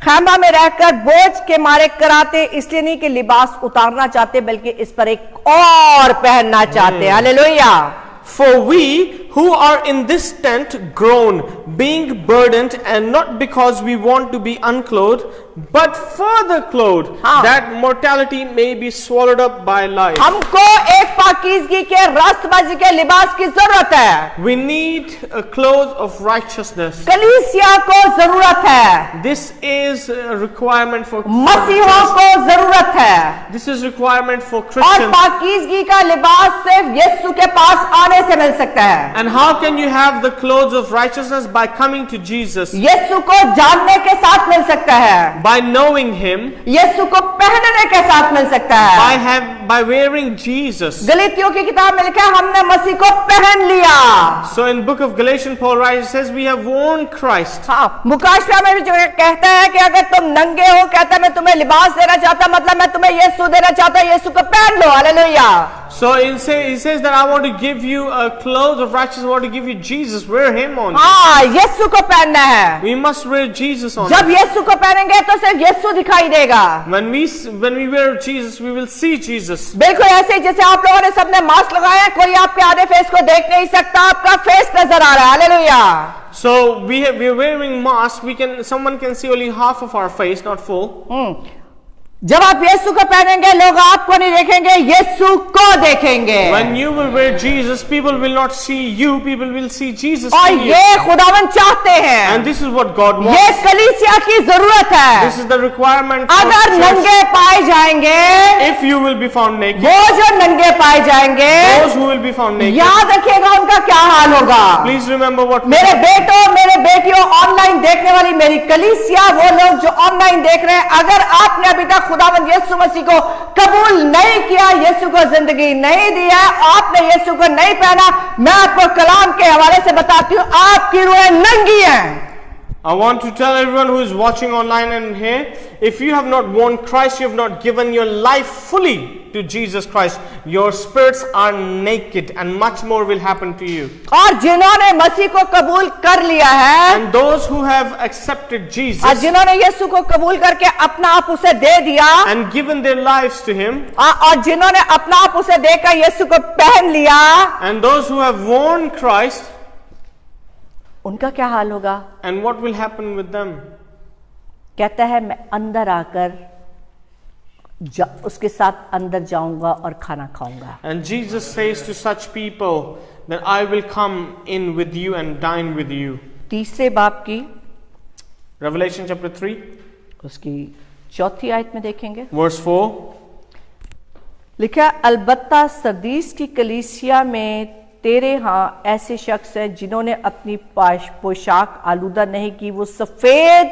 खैमा में रहकर बोझ के मारे कराते इसलिए नहीं कि लिबास उतारना चाहते बल्कि इस पर एक और पहनना चाहते हैं। Hallelujah.
For we who are in this tent groan, being burdened, and not because we want to be unclothed, but further clothed, that mortality may be swallowed up by life.
हमको एक पाकीज़गी के रास्तबाजी के लिबास की जरूरत है।
We need a cloth of righteousness.
कलीसिया को जरूरत है।
This is a requirement for
मसीहों को जरूरत है।
This is requirement for
और
Christians.
पाकीज़गी का लिबास सिर्फ यीशु के पास आने से मिल सकता है।
And how can you have the clothes of righteousness? By coming to Jesus,
यीशु को जानने के साथ मिल सकता है।
by knowing Him,
यीशु को पहनने के साथ मिल सकता है।
by wearing Jesus.
गलीतियों की किताब में लिखा है हमने मसीह को पहन लिया।
So in book of Galatians, Paul writes, says we have worn Christ.
हाँ, मुकाशवा में भी जो कहता है कि अगर तुम नंगे हो, कहता है मैं तुम्हें लिबास देना चाहता, मतलब मैं तुम्हें यीशु देना चाहता, यीशु को पहन लो। Hallelujah.
So he says that I want to give you a clothes of righteousness. I want to give you Jesus. Wear Him on.
हाँ, यीशु को पहनना है।
We must wear Jesus on.
जब यीशु को पहनेंगे तो सिर्फ यीशु दिखाई देगा।
When we wear Jesus, we will see Jesus.
बिल्कुल ऐसे ही जैसे आप लोगों ने सबने मास्क लगाया, कोई आपके आधे फेस को देख नहीं सकता, आपका फेस नजर आ रहा है। Hallelujah.
So we're wearing masks. Someone can see only half of our face, not full.
जब आप यीशु को पहनेंगे लोग आपको नहीं देखेंगे, यीशु को देखेंगे।
When you will wear Jesus, people will not see you, people will see Jesus.
और
in you.
ये खुदावन चाहते हैं।
And this is what God wants.
ये कलीसिया की जरूरत है।
This is the requirement for
अगर
church.
नंगे पाए जाएंगे,
If you will be found naked,
वो जो नंगे पाए जाएंगे,
those who will be found naked,
याद रखिएगा उनका क्या हाल होगा।
please remember what
मेरे बेटों, मेरे बेटियों, ऑनलाइन देखने वाली मेरी कलीसिया, वो लोग जो ऑनलाइन देख रहे हैं, अगर आपने अभी तक खुदावंद यीशु मसीह को कबूल नहीं किया, यीशु को जिंदगी नहीं दिया, आपने यीशु को नहीं पहना, मैं आपको कलाम के हवाले से बताती हूं, आपकी रूहें नंगी हैं।
I want to tell everyone who is watching online and here, if you have not worn Christ, you have not given your life fully to Jesus Christ, your spirits are naked and much more will happen to you.
और जिन्होंने मसीह को कबूल कर लिया है,
And those who have accepted Jesus
और जिन्होंने यीशु को कबूल करके अपना आप उसे दे दिया,
and given their lives to Him,
और जिन्होंने अपना आप उसे देकर यीशु को पहन लिया,
and those who have worn Christ,
उनका क्या हाल होगा?
and what will happen with them?
कहता है मैं अंदर आकर उसके साथ अंदर जाऊंगा और खाना खाऊंगा।
And Jesus says to such people that I will come in with you and dine with you.
तीसरे बाब की
Revelation chapter 3,
उसकी चौथी आयत में देखेंगे,
verse 4.
लिखा है अलबत्ता सरदीस की कलीसिया में तेरे यहाँ ऐसे शख्स हैं जिन्होंने अपनी पोशाक आलूदा नहीं की, वो सफेद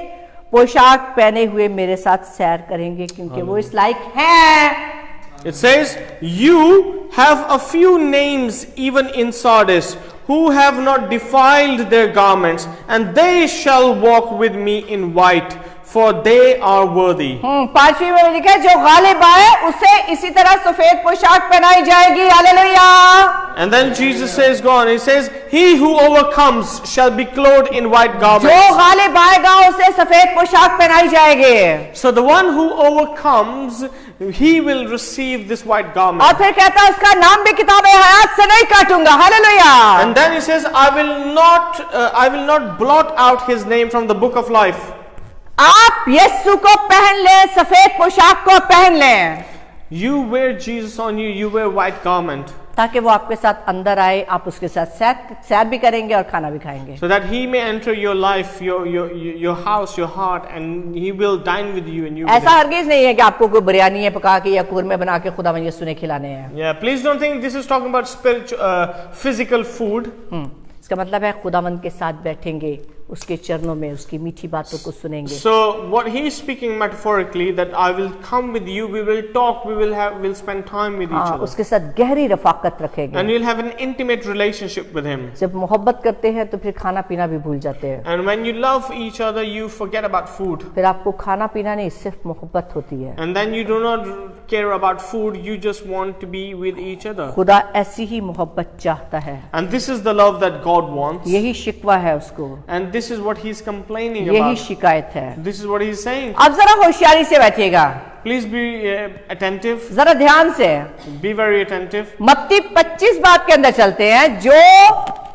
पोशाक पहने हुए मेरे साथ सैर करेंगे क्योंकि वो इस लायक हैं।
It says, you have a few names even in Sardis who have not defiled their garments, and they shall walk with me in white, for they are worthy.
पांचवी में लिखा है जो गालिब आए उसे इसी तरह सफेद पोशाक पहनाई जाएगी। Hallelujah.
And then Jesus says, go on, He says, he who overcomes shall be clothed in white garments.
जो गालिब आएगा उसे सफेद पोशाक पहनाई जाएगी।
So the one who overcomes, he will receive this white garment.
और फिर कहता है उसका नाम भी किताब हयात से नहीं काटूंगा। Hallelujah.
And then He says, I will not blot out his name from the book of life.
आप यीशु को पहन लें, सफेद पोशाक को पहन लें।
You wear Jesus on you, you wear white garment,
ताकि वो आपके साथ अंदर आए, आप उसके साथ सैर भी करेंगे और खाना भी खाएंगे।
so that he may enter your life, your house, your heart, and he will dine with you and you with
ऐसा
him.
हरगिज नहीं है कि आपको कोई बिरयानी है पका के या कुरमे बना के खुदा यीशु ने खिलाने हैं।
Yeah, please don't think this is talking about spiritual, physical food.
इसका मतलब है खुदावंद के साथ बैठेंगे, उसके चरणों में उसकी मीठी बातों को सुनेंगे।
So what he is speaking metaphorically, that I will come with you, we will talk, we'll spend time with each other,
उसके साथ गहरी रफाकत रखेंगे।
and we'll have an intimate relationship with him.
जब मोहब्बत करते हैं तो फिर खाना पीना भी भूल जाते हैं।
And when you love each other, you forget about food.
फिर आपको खाना पीना नहीं, सिर्फ मोहब्बत होती है।
And then you do not care about food, you just want to be with each other.
खुदा ऐसी ही मोहब्बत चाहता है।
And this is the love that God wants.
यही शिकवा है उसको,
And this is what he's complaining
यही
about.
शिकायत है।
This is what he's saying.
अब जरा होशियारी से बैठिएगा,
Please be attentive.
जरा ध्यान से।
Be very attentive.
मत्ती 25 बात के अंदर चलते हैं, जो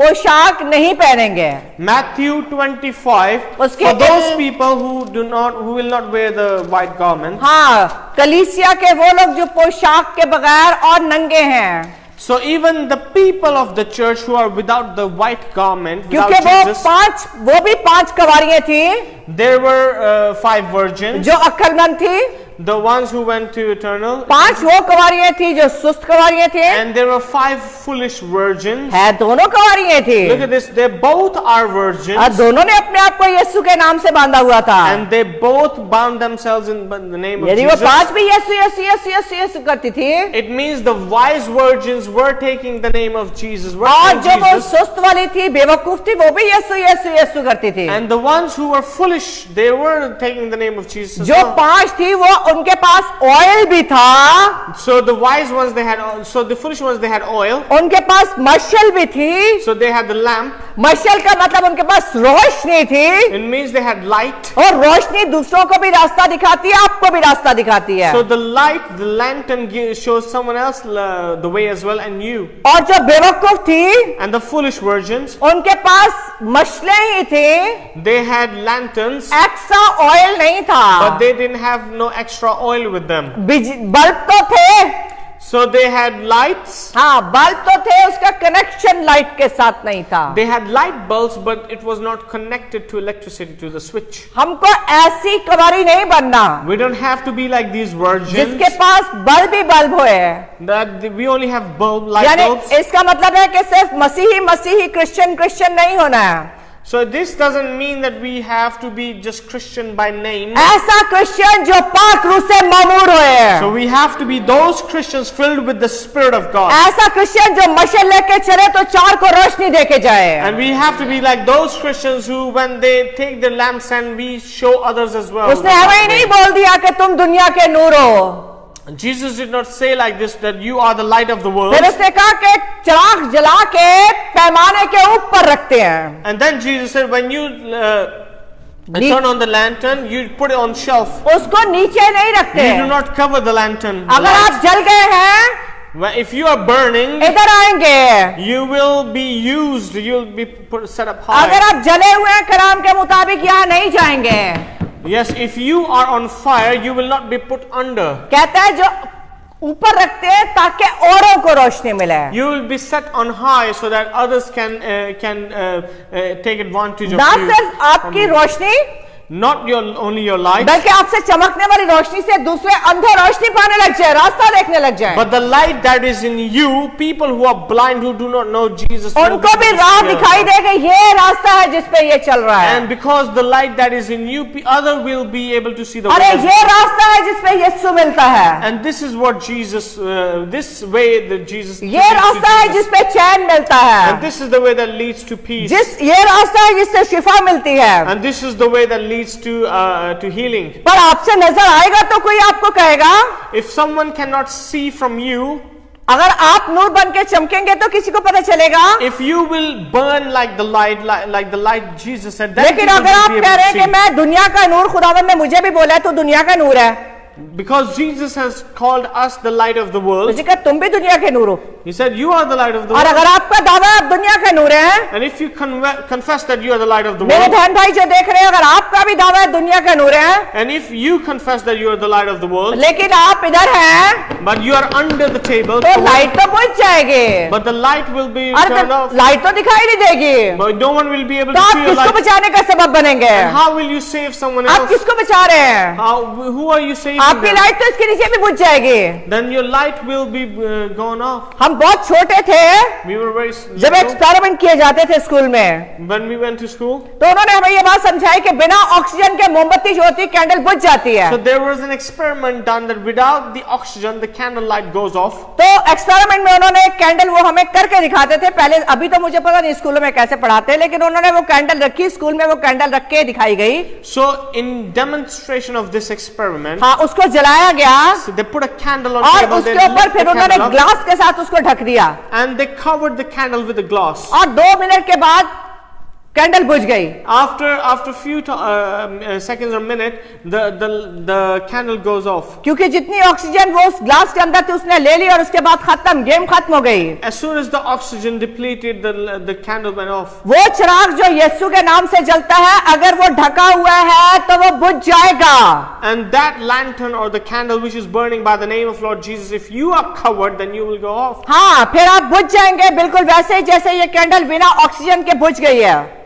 पोशाक नहीं पहनेंगे।
Matthew 25.
उसके
For those people who will not wear the white garment.
हाँ, कलीसिया के वो लोग जो पोशाक के बगैर और नंगे हैं,
So even the people of the church who are without the white garment, without
क्योंकि
Jesus,
वो भी 5 कवारियां थी,
there were 5 virgins,
जो अक्लमंद थी,
the ones who went to eternal,
5 वो कवारियां थी जो सुस्त कवारियां थे,
and there were 5 foolish virgins.
है दोनों कवारियां थी,
Look at this, they both are virgins,
और दोनों ने अपने आप को यीशु के नाम से बांधा हुआ था।
and they both bound themselves in the name of
यदि वो
Jesus.
5 भी यीशु यीशु यीशु यीशु यीशु करती थी,
It means the wise virgins were taking the name of Jesus, were
और
saying
जो वो
Jesus,
सुस्त वाली थी, बेवकूफ थी, वो भी यीशु यीशु यीशु करती थी।
and the ones who were foolish, they were taking the name of Jesus as
जो
well.
5 थी वो उनके पास ऑयल भी था,
So the wise ones, they had, so the foolish ones, they had oil,
उनके पास मशाल भी थी।
so they had the lamp.
मशाल का मतलब उनके पास रोशनी थी,
It means they had light.
और रोशनी दूसरों को भी रास्ता दिखाती है, आपको भी रास्ता दिखाती है।
So the light, the lantern shows someone else the way as well, and you.
और जो बेवकूफ थी,
And the foolish virgins,
उनके पास मशालें ही थी,
they had lanterns,
extra oil नहीं था।
but they didn't have no extra oil with them.
Bulb तो थे,
So they had lights.
हाँ बल्ब तो थे, उसका कनेक्शन लाइट के साथ नहीं था।
They had light bulbs, but it was not connected to electricity, to the switch.
हमको ऐसी कवारी नहीं बनना
We don't have to be like these virgins,
जिसके पास बल्ब ही बल्ब होए।
that we only have light
यानी
bulbs.
इसका मतलब है कि सिर्फ मसीही क्रिश्चियन नहीं होना है।
So this doesn't mean that we have to be just Christian by name.
ऐसा क्रिश्चियन जो पाक रूह से मामूर होए,
So we have to be those Christians filled with the Spirit of God.
ऐसा क्रिश्चियन जो मशाल लेके चले तो 4 को रोशनी देके जाए।
And we have to be like those Christians who, when they take their lamps, and we show others as well.
उसने हमें ही नहीं बोल दिया कि तुम दुनिया के नूर हो,
Jesus did not say like this, that you are the light of the world.
फिर उसने कहा कि चिराग जला के पैमाने के ऊपर रखते हैं।
And then Jesus said, when you turn on the lantern, you put it on shelf.
उसको नीचे नहीं रखते।
You do not cover the lantern. the
अगर
light.
आप जल गए हैं,
Well, if you are burning,
इधर आएंगे।
you will be used. You will be set up high.
अगर आप जले हुए हैं कलाम के मुताबिक यहाँ नहीं जाएंगे।
Yes, if you are on fire, you will not be put under.
कहता है जो ऊपर रखते हैं ताकि औरों को रोशनी मिले।
You will be set on high so that others can take advantage of
ना
you.
सिर्फ आपकी रोशनी,
Not only your light,
बल्कि आपसे चमकने वाली रोशनी से दूसरे अंधे रोशनी पाने लग जाए, रास्ता देखने लग जाए।
but the light that is in you, people who are blind, who do not know Jesus, will be
उनको भी
able to
राह
see
दिखाई
also.
देगा, ये रास्ता है जिस पे ये चल रहा है।
And because the light that is in you, other will be able to see the way.
अरे
as
ये
well.
रास्ता है जिस पे यीशु मिलता है,
And this is what Jesus, this way that Jesus.
ये
leads to
रास्ता है
Jesus.
जिस पे चैन मिलता
And
है,
this is the way that leads to peace.
ये रास्ता है जिससे शिफा मिलती है।
And this is the way that leads to healing.
पर आपसे नजर आएगा तो कोई आपको कहेगा,
If someone cannot see from you,
अगर आप नूर बन के चमकेंगे तो किसी को पता चलेगा।
if you will burn like the light Jesus said, then
लेकिन
people
अगर
will
आप
be
कह
able
रहे हैं
to
कि
see.
मैं दुनिया का नूर, खुदावंद ने मुझे भी बोला है तो दुनिया का नूर है,
Because Jesus has called us the light of the
तो
world.
जी कहा तुम भी दुनिया के नूर हो,
He said, you are the light of the
और
world.
अगर आपका दावा आप दुनिया के नूर हैं,
And if you confess that you are the light of the
मेरे
world,
बहन भाई जो देख रहे हैं, अगर आपका भी दावा है दुनिया के नूर हैं,
and if you confess that you are the light of the world,
लेकिन आप इधर हैं,
but you are under the table,
तो लाइट तो बुझ जाएगी,
but the light will be
अरे
turned off,
लाइट तो दिखाई नहीं देगी,
but no one will be able
तो
to
आप
see your
किसको
light.
बचाने का सबब बनेंगे?
And how will you save someone
आप
else?
किसको बचा रहे हैं?
Who are you saving
आपकी
them?
लाइट तो इसके नीचे भी बुझ जाएगी।
Then your light will be gone off.
हम बहुत छोटे थे
We were very
जब
little
एक्सपेरिमेंट किए जाते थे स्कूल में,
when we went to school.
तो उन्होंने हमें ये बात समझाई कि बिना ऑक्सीजन के मोमबत्ती जो होती है कैंडल बुझ जाती है।
So there was an experiment done that without the oxygen, the candle light goes off.
तो एक्सपेरिमेंट में उन्होंने कैंडल वो हमें करके दिखाते थे पहले, अभी तो मुझे पता नहीं स्कूलों में कैसे पढ़ाते हैं, लेकिन उन्होंने वो कैंडल रखी स्कूल में, वो कैंडल रख के दिखाई गई।
So in demonstration of this experiment,
हाँ, उसको जलाया गया
so they put a candle on
और
table, they
उसके ऊपर
lit the
फिर उन्होंने
candle up,
ग्लास के साथ उसको ढक दिया
and they covered the candle with a glass.
और 2 मिनट के बाद कैंडल बुझ गई।
After few seconds or minute, the candle goes off.
क्योंकि जितनी ऑक्सीजन वो उस ग्लास के अंदर थी उसने ले ली और उसके बाद खत्म, गेम खत्म हो गई।
As soon as the oxygen depleted, the candle went off.
वो चिराग जो यीशु के नाम से जलता है, अगर वो ढका हुआ है तो वो बुझ जाएगा।
And that lantern or the candle which is burning by the name of Lord Jesus, if you are covered, then you will go off.
हाँ, फिर आप बुझ जाएंगे बिल्कुल वैसे ही जैसे ये कैंडल बिना ऑक्सीजन के बुझ गई है।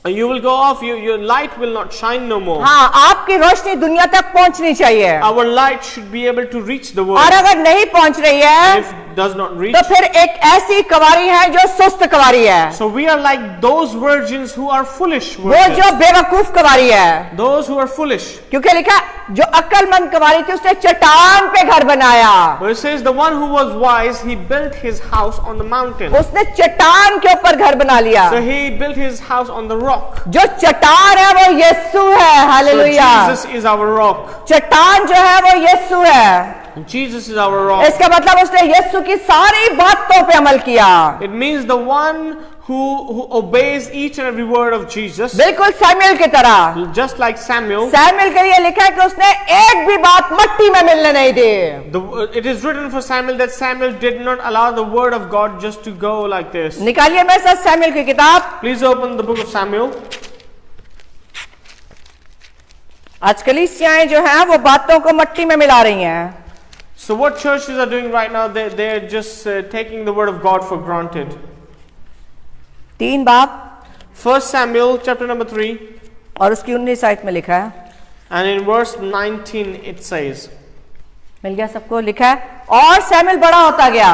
You will go off. Your light will not shine no more.
हाँ, आपकी रोशनी दुनिया तक पहुंचनी चाहिए,
Our light should be able to reach the
और
world.
अगर नहीं पहुंच रही है
If it does not reach,
तो फिर एक ऐसी कवारी है जो सुस्त कवारी है,
so we are like those virgins who are foolish
वो
virgins.
जो बेवकूफ कवारी है।
Those who are foolish.
क्योंकि लिखा जो अक्लमंद कवारी थी उसने चट्टान पे घर बनाया,
But it says the one who was wise, he built his house on the mountain.
उसने चट्टान के ऊपर घर बना लिया।
So he built his house on the rock.
जो चट्टान है वो यीशु है,
So
hallelujah.
Jesus is our rock.
चट्टान जो है वो यीशु है।
Jesus is our rock.
इसका मतलब उसने यीशु की सारी बातों पे अमल किया,
It means the one who obeys each and every word of Jesus,
बिल्कुल सैमुएल की तरह।
just like Samuel.
सैमुएल के लिए लिखा है कि उसने एक भी बात मट्टी में मिलने नहीं दी।
It is written for Samuel that Samuel did not allow the word of God just to go like this.
निकालिए मेरे साथ सैमुएल की किताब,
Please open the book of Samuel.
आज कलीसियाएं जो हैं वो बातों को मट्टी में मिला रही हैं।
So what churches are doing right now, they're just taking the word of God for granted.
3 बाब
1 Samuel chapter number 3
और उसकी 19 आयत में लिखा है,
and in verse 19 it says,
मिल गया सबको? लिखा है और सैमुएल बड़ा होता गया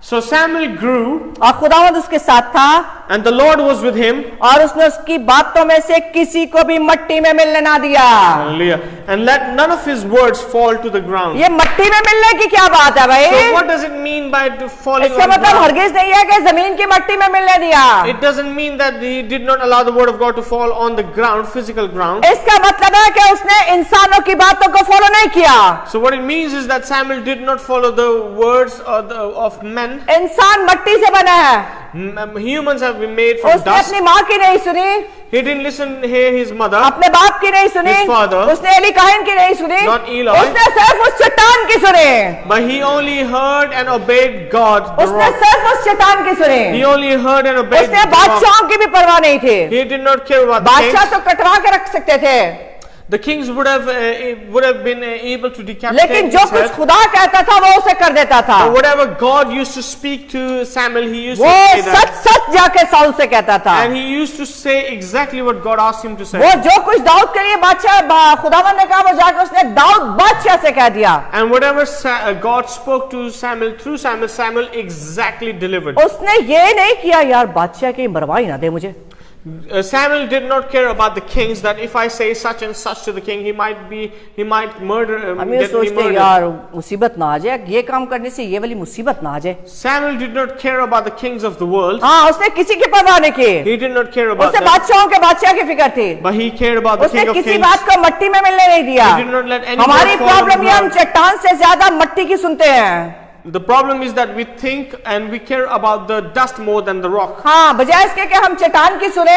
so Samuel grew
और खुदावंद उसके साथ था
and the Lord was with him.
और उसने उसकी बातों में से किसी को भी मट्टी में मिलने ना दिया।
Hallelujah. And let none of his words fall to the ground.
ये मट्टी में मिलने की क्या बात है भाई?
So what does it mean by falling
इसका
on the
मतलब
ground?
हरगिज नहीं है कि जमीन की मट्टी में मिलने दिया।
It doesn't mean that he did not allow the word of God to fall on the ground, physical ground.
इसका मतलब है कि उसने इंसानों की बातों को फॉलो नहीं किया।
So what it means is that Samuel did not follow the words of men.
इंसान मट्टी से बना है,
Humans have been made from
उसने
dust.
अपनी माँ की नहीं सुनी,
He didn't listen, hear his mother,
अपने बाप की नहीं सुनी,
His father.
उसने एली काहिन की नहीं सुनी,
Not Eli.
उसने सिर्फ उस चट्टान की सुनी,
but he only heard and obeyed God, the
उसने
rock.
सिर्फ उस चट्टान की सुनी,
He only heard and obeyed
उसने
the rock.
बादशाहों की भी परवाह नहीं थी।
He did not care about the
बादशाह
kings.
तो कटवा के रख सकते थे,
The kings would have been able to decapitate
लेकिन जो
his
कुछ
head.
खुदा कहता था वो उसे कर देता था।
But whatever God used to speak to Samuel, he used to
वो
say that.
सच सच जाके साउल से कहता था।
And he used to say exactly what God asked him to say.
वो जो कुछ दाऊद के लिए बादशाह खुदावंद ने कहा वो जाके उसने दाऊद बादशाह से कह दिया।
And whatever God spoke to Samuel through Samuel, Samuel exactly delivered.
उसने ये नहीं किया यार बादशाह की मरवाई ना दे मुझे।
Samuel did not care about the kings, that if I say such and such to the king, he might murder,
हम ये
get me
सोचते
murdered.
यार मुसीबत ना आ जाए, ये काम करने से ये वाली मुसीबत ना आ जाए।
Samuel did not care about the kings of the world.
हाँ, उसने किसी की परवाह नहीं की,
He did not care about
उसे
them.
बादशाहों के बादशाह की फिक्र थी।
But he cared about the
उसने
king of
किसी
kings.
बात को मट्टी में मिलने नहीं दिया।
He did not let any
हमारी
word fall on the
problem ये हम
ground.
चट्टान से ज्यादा मट्टी की सुनते हैं।
The problem is that we think and we care about the dust more than the rock.
हाँ, बजाय इसके कि हम चट्टान की सुने,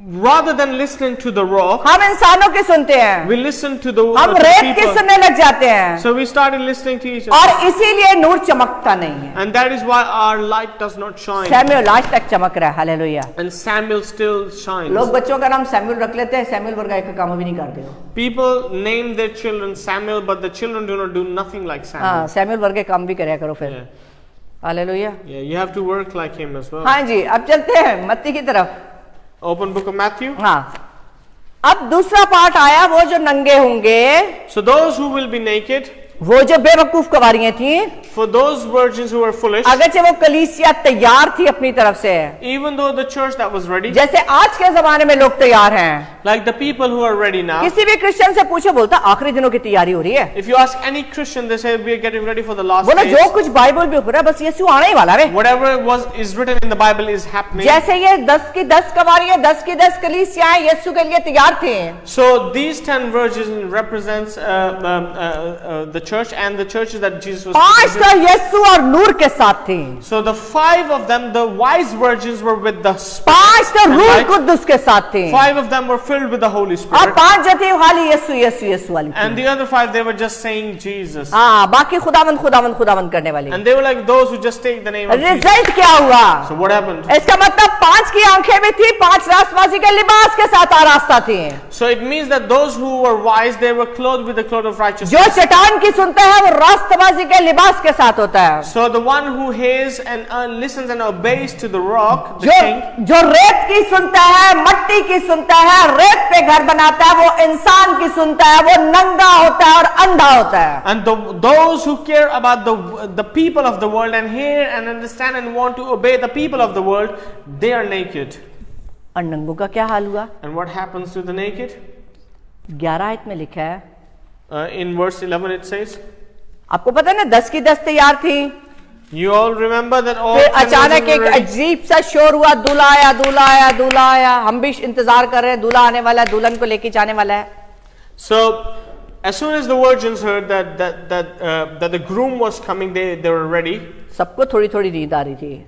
rather than listening to the rock,
हम इंसानों की सुनते हैं,
we listen to the
हम
to
रेत की
people.
सुनने लग जाते हैं,
So we started listening to each other.
और इसीलिए नूर चमकता नहीं है।
And that is why our light does not shine.
Samuel आज तक चमक रहा है, hallelujah.
And Samuel still shines.
लोग बच्चों का नाम सैमुएल रख लेते हैं, सैमुएल वर्गा एक काम भी नहीं करते हो।
People name their children Samuel, but the children do not do nothing like Samuel.
हाँ, सैमुएल वर्गे काम भी कराया करो फिर,
Yeah.
Hallelujah.
Yeah, you have to work like him as well.
हाँ जी, अब चलते हैं मत्ती की तरफ।
Open book of Matthew.
हाँ, अब दूसरा पार्ट आया, वो जो नंगे होंगे,
So those who will be naked,
वो जो बेवकूफ कवारियां थी,
for those virgins who were foolish,
अगरचे वो कलीसिया तैयार थी अपनी तरफ से,
even though the church that was ready,
जैसे आज के जमाने में लोग तैयार हैं।
like the people who are ready now.
किसी भी क्रिश्चियन से पूछो, बोलता आखिरी दिनों की तैयारी हो रही है।
If you ask any Christian, they say we are getting ready for the last
बोलो
days.
जो कुछ बाइबल में हो रहा है बस यीशु आने ही वाला है।
Whatever is written in the Bible is happening.
जैसे ये 10 की 10 कवारियां, 10 की 10 कलीसियाएं यीशु के लिए तैयार थी।
So these 10 virgins represents the church and the churches that Jesus was.
5 तो यीशु और नूर के साथ थी,
So the 5 of them, the wise virgins, were with the Spirit.
5 तो रूह
Right?
कुद्दुस के साथ थी,
5 of them were filled with the Holy
और
Spirit.
5 जो थी खाली यीशु यीशु यीशु वाली
And
थी।
the other 5, they were just saying Jesus.
हाँ, बाकी खुदावंद खुदावंद खुदावंद करने वाली।
And they were like those who just take the name of Jesus.
Result क्या हुआ?
So what happened?
इसका मतलब 5 की आंखें भी थी, 5 रास्तबाजी के लिबास के साथ आरास्ता थी।
So it means that those who were wise, they were clothed with the cloth of righteousness.
जो चट्टान की सुनता है वो रास्तबाजी के लिबास के साथ होता है।
So the one who hears and listens and obeys to the rock, the
जो
king,
जो रेत की सुनता है, मट्टी की सुनता है, रेत पे घर बनाता है, वो इंसान की सुनता है, वो नंगा होता है और अंधा होता है।
and those who care about the people of the world and hear and understand and want to obey the people of the world, they are naked.
और नंगों का क्या हाल हुआ?
And what happens to the naked?
11 आयत में लिखा है,
In verse 11 it says,
आपको पता है ना 10 की 10 तैयार थी,
you all remember that all
फिर
10
अचानक
virgins
एक
were ready.
अजीब सा शोर हुआ, दूल्हा आया दूल्हा आया दूल्हा आया। हम भी इंतजार कर रहे हैं, दूल्हा आने वाला है, दुल्हन को लेके जाने वाला है।
So as soon as the virgins heard that the groom was coming, they were ready.
सबको थोड़ी थोड़ी नींद आ रही थी,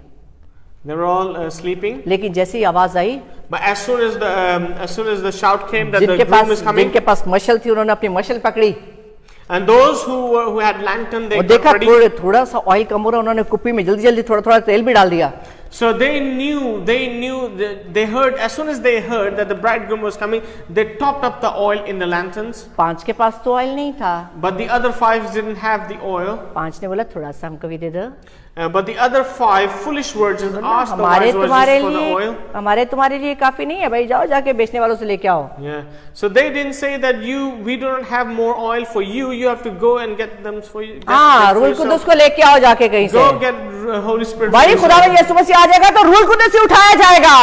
They were all sleeping.
लेकिन जैसी आवाज आई,
But as soon as the shout came that the
जिनके
groom is coming,
पास मशल थी उन्होंने अपनी मशल पकड़ी
and those who had lantern, they
और
got
देखा
ready.
थोड़ा सा ऑयल कम हो रहा, उन्होंने कुप्पी में जल्दी जल्दी थोड़ा थोड़ा तेल भी डाल दिया।
So they knew, they heard, as soon as they heard that the bridegroom was coming, they topped up the oil in the lanterns.
5 के पास तो ऑयल नहीं था,
But the other 5 didn't have the oil.
5 ने बोला थोड़ा सा हमको भी दे दो।
But the other 5 foolish virgins asked the
हमारे
wise
तुम्हारे
virgins for the
लिए
oil.
हमारे तुम्हारे लिए काफी नहीं है भाई, जाओ जाके बेचने वालों से लेके आओ।
Yeah. So they didn't say that we do not have more oil for you. You have to go and get them for you.
हाँ, रूल कुदुस को लेके आओ जाके कहीं से।
Go get Holy Spirit. for
भाई
yourself.
खुदा यीशु मसीह आ जाएगा तो रूल कुदुस ही उठाया जाएगा।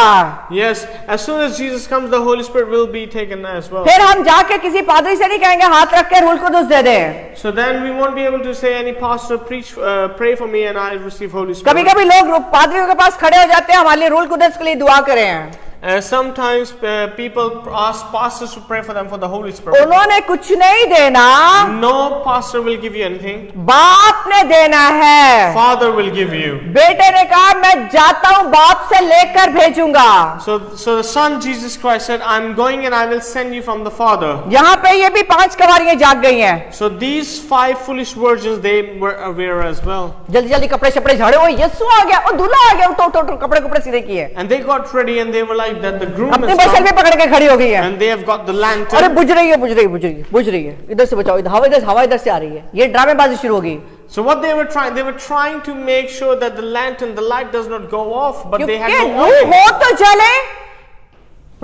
Yes, as soon as Jesus comes, the Holy Spirit will be taken as well.
फिर हम जाके किसी पादरी से नहीं कहेंगे हाथ रख के रूल कुदुस दे दे।
So then we won't be able to say any pastor pray for me and I receive Holy Spirit.
कभी कभी लोग पादरियों के पास खड़े हो जाते हैं, हमारे लिए रूल कुदुस के लिए दुआ करें।
Sometimes people ask pastors to pray for them for the Holy Spirit.
उन्होंने कुछ नहीं देना,
No pastor will give you anything.
बाप ने देना है।
Father will give you.
बेटे ने कहा मैं जाता हूँ, बाप से लेकर भेजूंगा।
So the Son Jesus Christ said, "I'm going and I will send you from the Father."
यहाँ पे ये भी 5 कवारियां जाग गई हैं।
So these 5 foolish virgins, they were aware as well,
जल्दी जल्दी कपड़े शपड़े झाड़े, ओ यीशु आ गया, ओ दूल्हा आ गया, उठो कपड़े कपड़े सीधे किए,
and they got ready and they were like that the groom
अपनी
is
मशल
come,
भी पकड़ के खड़ी हो गई है।
and they have got the
अरे
lantern.
बुझ रही है, इधर से बचाओ, हवा इधर से आ रही है, ये ड्रामेबाजी शुरू होगी।
So what they were trying to make sure that the light does not go off, but they had
क्योंकि
no
रूह
oil.
हो तो जले,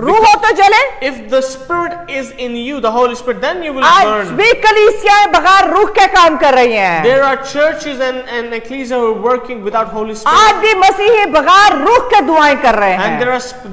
रूह हो तो जले।
If the Spirit is in you, the Holy Spirit, then you will
आज
burn.
भी कलीसियाएं बगैर रूह के काम कर रही हैं।
There are churches and ecclesia who are working without Holy
आज
Spirit,
भी मसीही बगैर रूह के दुआएं कर रहे
and
हैं।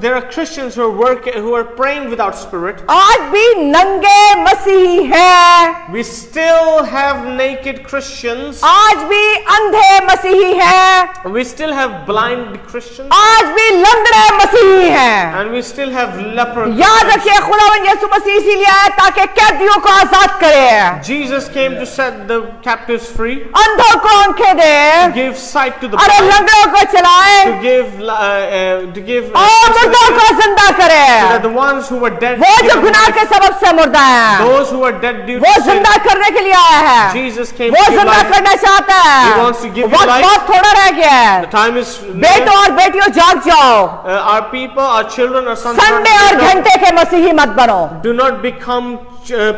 there are Christians who are praying without Spirit.
आज भी नंगे मसीही हैं,
We still have naked Christians.
आज भी अंधे मसीही हैं,
We still have blind Christians.
आज भी लंगड़े मसीही हैं।
And we still have leper.
याद रखिए, खुदावंद यीशु मसीह इसीलिए आया ताकि कैदियों को आजाद करे,
Jesus came to set the captives free,
अंधों को आंखें दे,
to give sight to the
अरे
blind,
लंगड़ों को चलाए,
to give
और मुर्दों को जिंदा करे।
so that the ones who were dead,
वो
give
जो
them
गुनाह
life.
के सबब से मुर्दा है,
Those who are dead due
वो
to sin,
जिंदा करने के लिए आया है।
Jesus came
वो
to give
जिंदा
life.
करना चाहता है।
He wants to give you
वक्त
life.
बहुत थोड़ा रह गया है।
The time is
बेटों और बेटियों जाग जाओ,
our people, our children, our sons.
Sunday और घंटे के मसीही मत बनो।
Do not become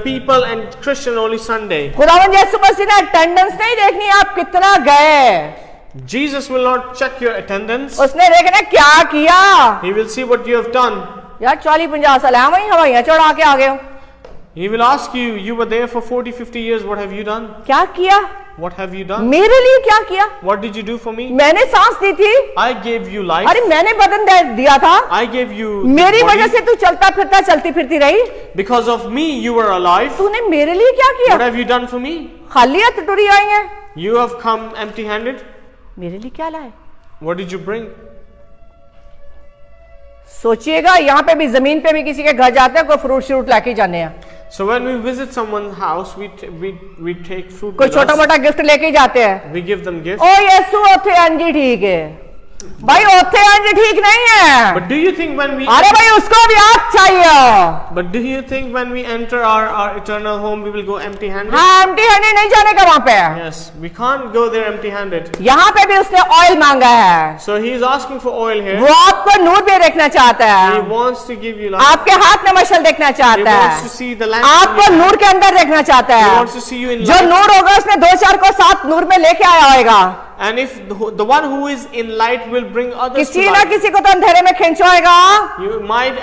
people and Christian only Sunday.
खुदावंद यीशु मसीह ने अटेंडेंस नहीं देखनी आप कितना गए,
Jesus will not check your attendance.
उसने देखना क्या किया।
He will see what you have done.
यार 40-50 साल है वही हवाइयां चढ़ा के आ गए हो,
He will ask you, you were there for 40-50 years, what have you done?
क्या किया
What have you done?
मेरे लिए, क्या किया?
What did you do for me?
मैंने सांस दी थी,
I gave you life.
अरे मैंने बदन दिया था,
I gave you
मेरी
body.
वजह से तू चलता फिरता चलती फिरती रही,
Because of me you were alive.
तूने मेरे लिए क्या किया?
What have you done for me?
खाली हाथ टुरी आई है,
You have come empty-handed.
मेरे लिए क्या लाए?
What did you bring?
सोचिएगा, यहाँ पे भी जमीन पे भी किसी के घर जाते हैं, कोई फ्रूट श्रूट लाके जाने हैं,
So when we visit someone's house, we take fruit
कोई
with
छोटा
us.
मोटा गिफ्ट लेके जाते हैं।
We give them gifts.
ओ यीशु ओथे अंजी ठीक है भाई, ओथे अंजी ठीक नहीं है,
But do you think when we
अरे भाई उसको भी आग चाहिए।
But do you think when we enter our eternal home, we will go empty-handed?
हाँ, एम्प्टी हैंडेड नहीं जाने का वहां पे।
Yes, we can't go there empty-handed.
यहाँ पे भी उसने ऑयल मांगा है,
So he is asking for oil here.
वो आपको नूर भी देखना चाहता
He
है,
wants to give you life.
आपके हाथ में मशाल देखना
He
चाहता
wants to
है,
see the lamp. in
आपको
your hand.
नूर के अंदर देखना चाहता
He
है।
wants to see you in
जो
light.
नूर होगा उसने 2-4 को साथ नूर में लेके आया होगा,
And if the one who is in light will bring others to
किसी ना
light,
किसी को तो अंधेरे में खिंचवाएगा,
you might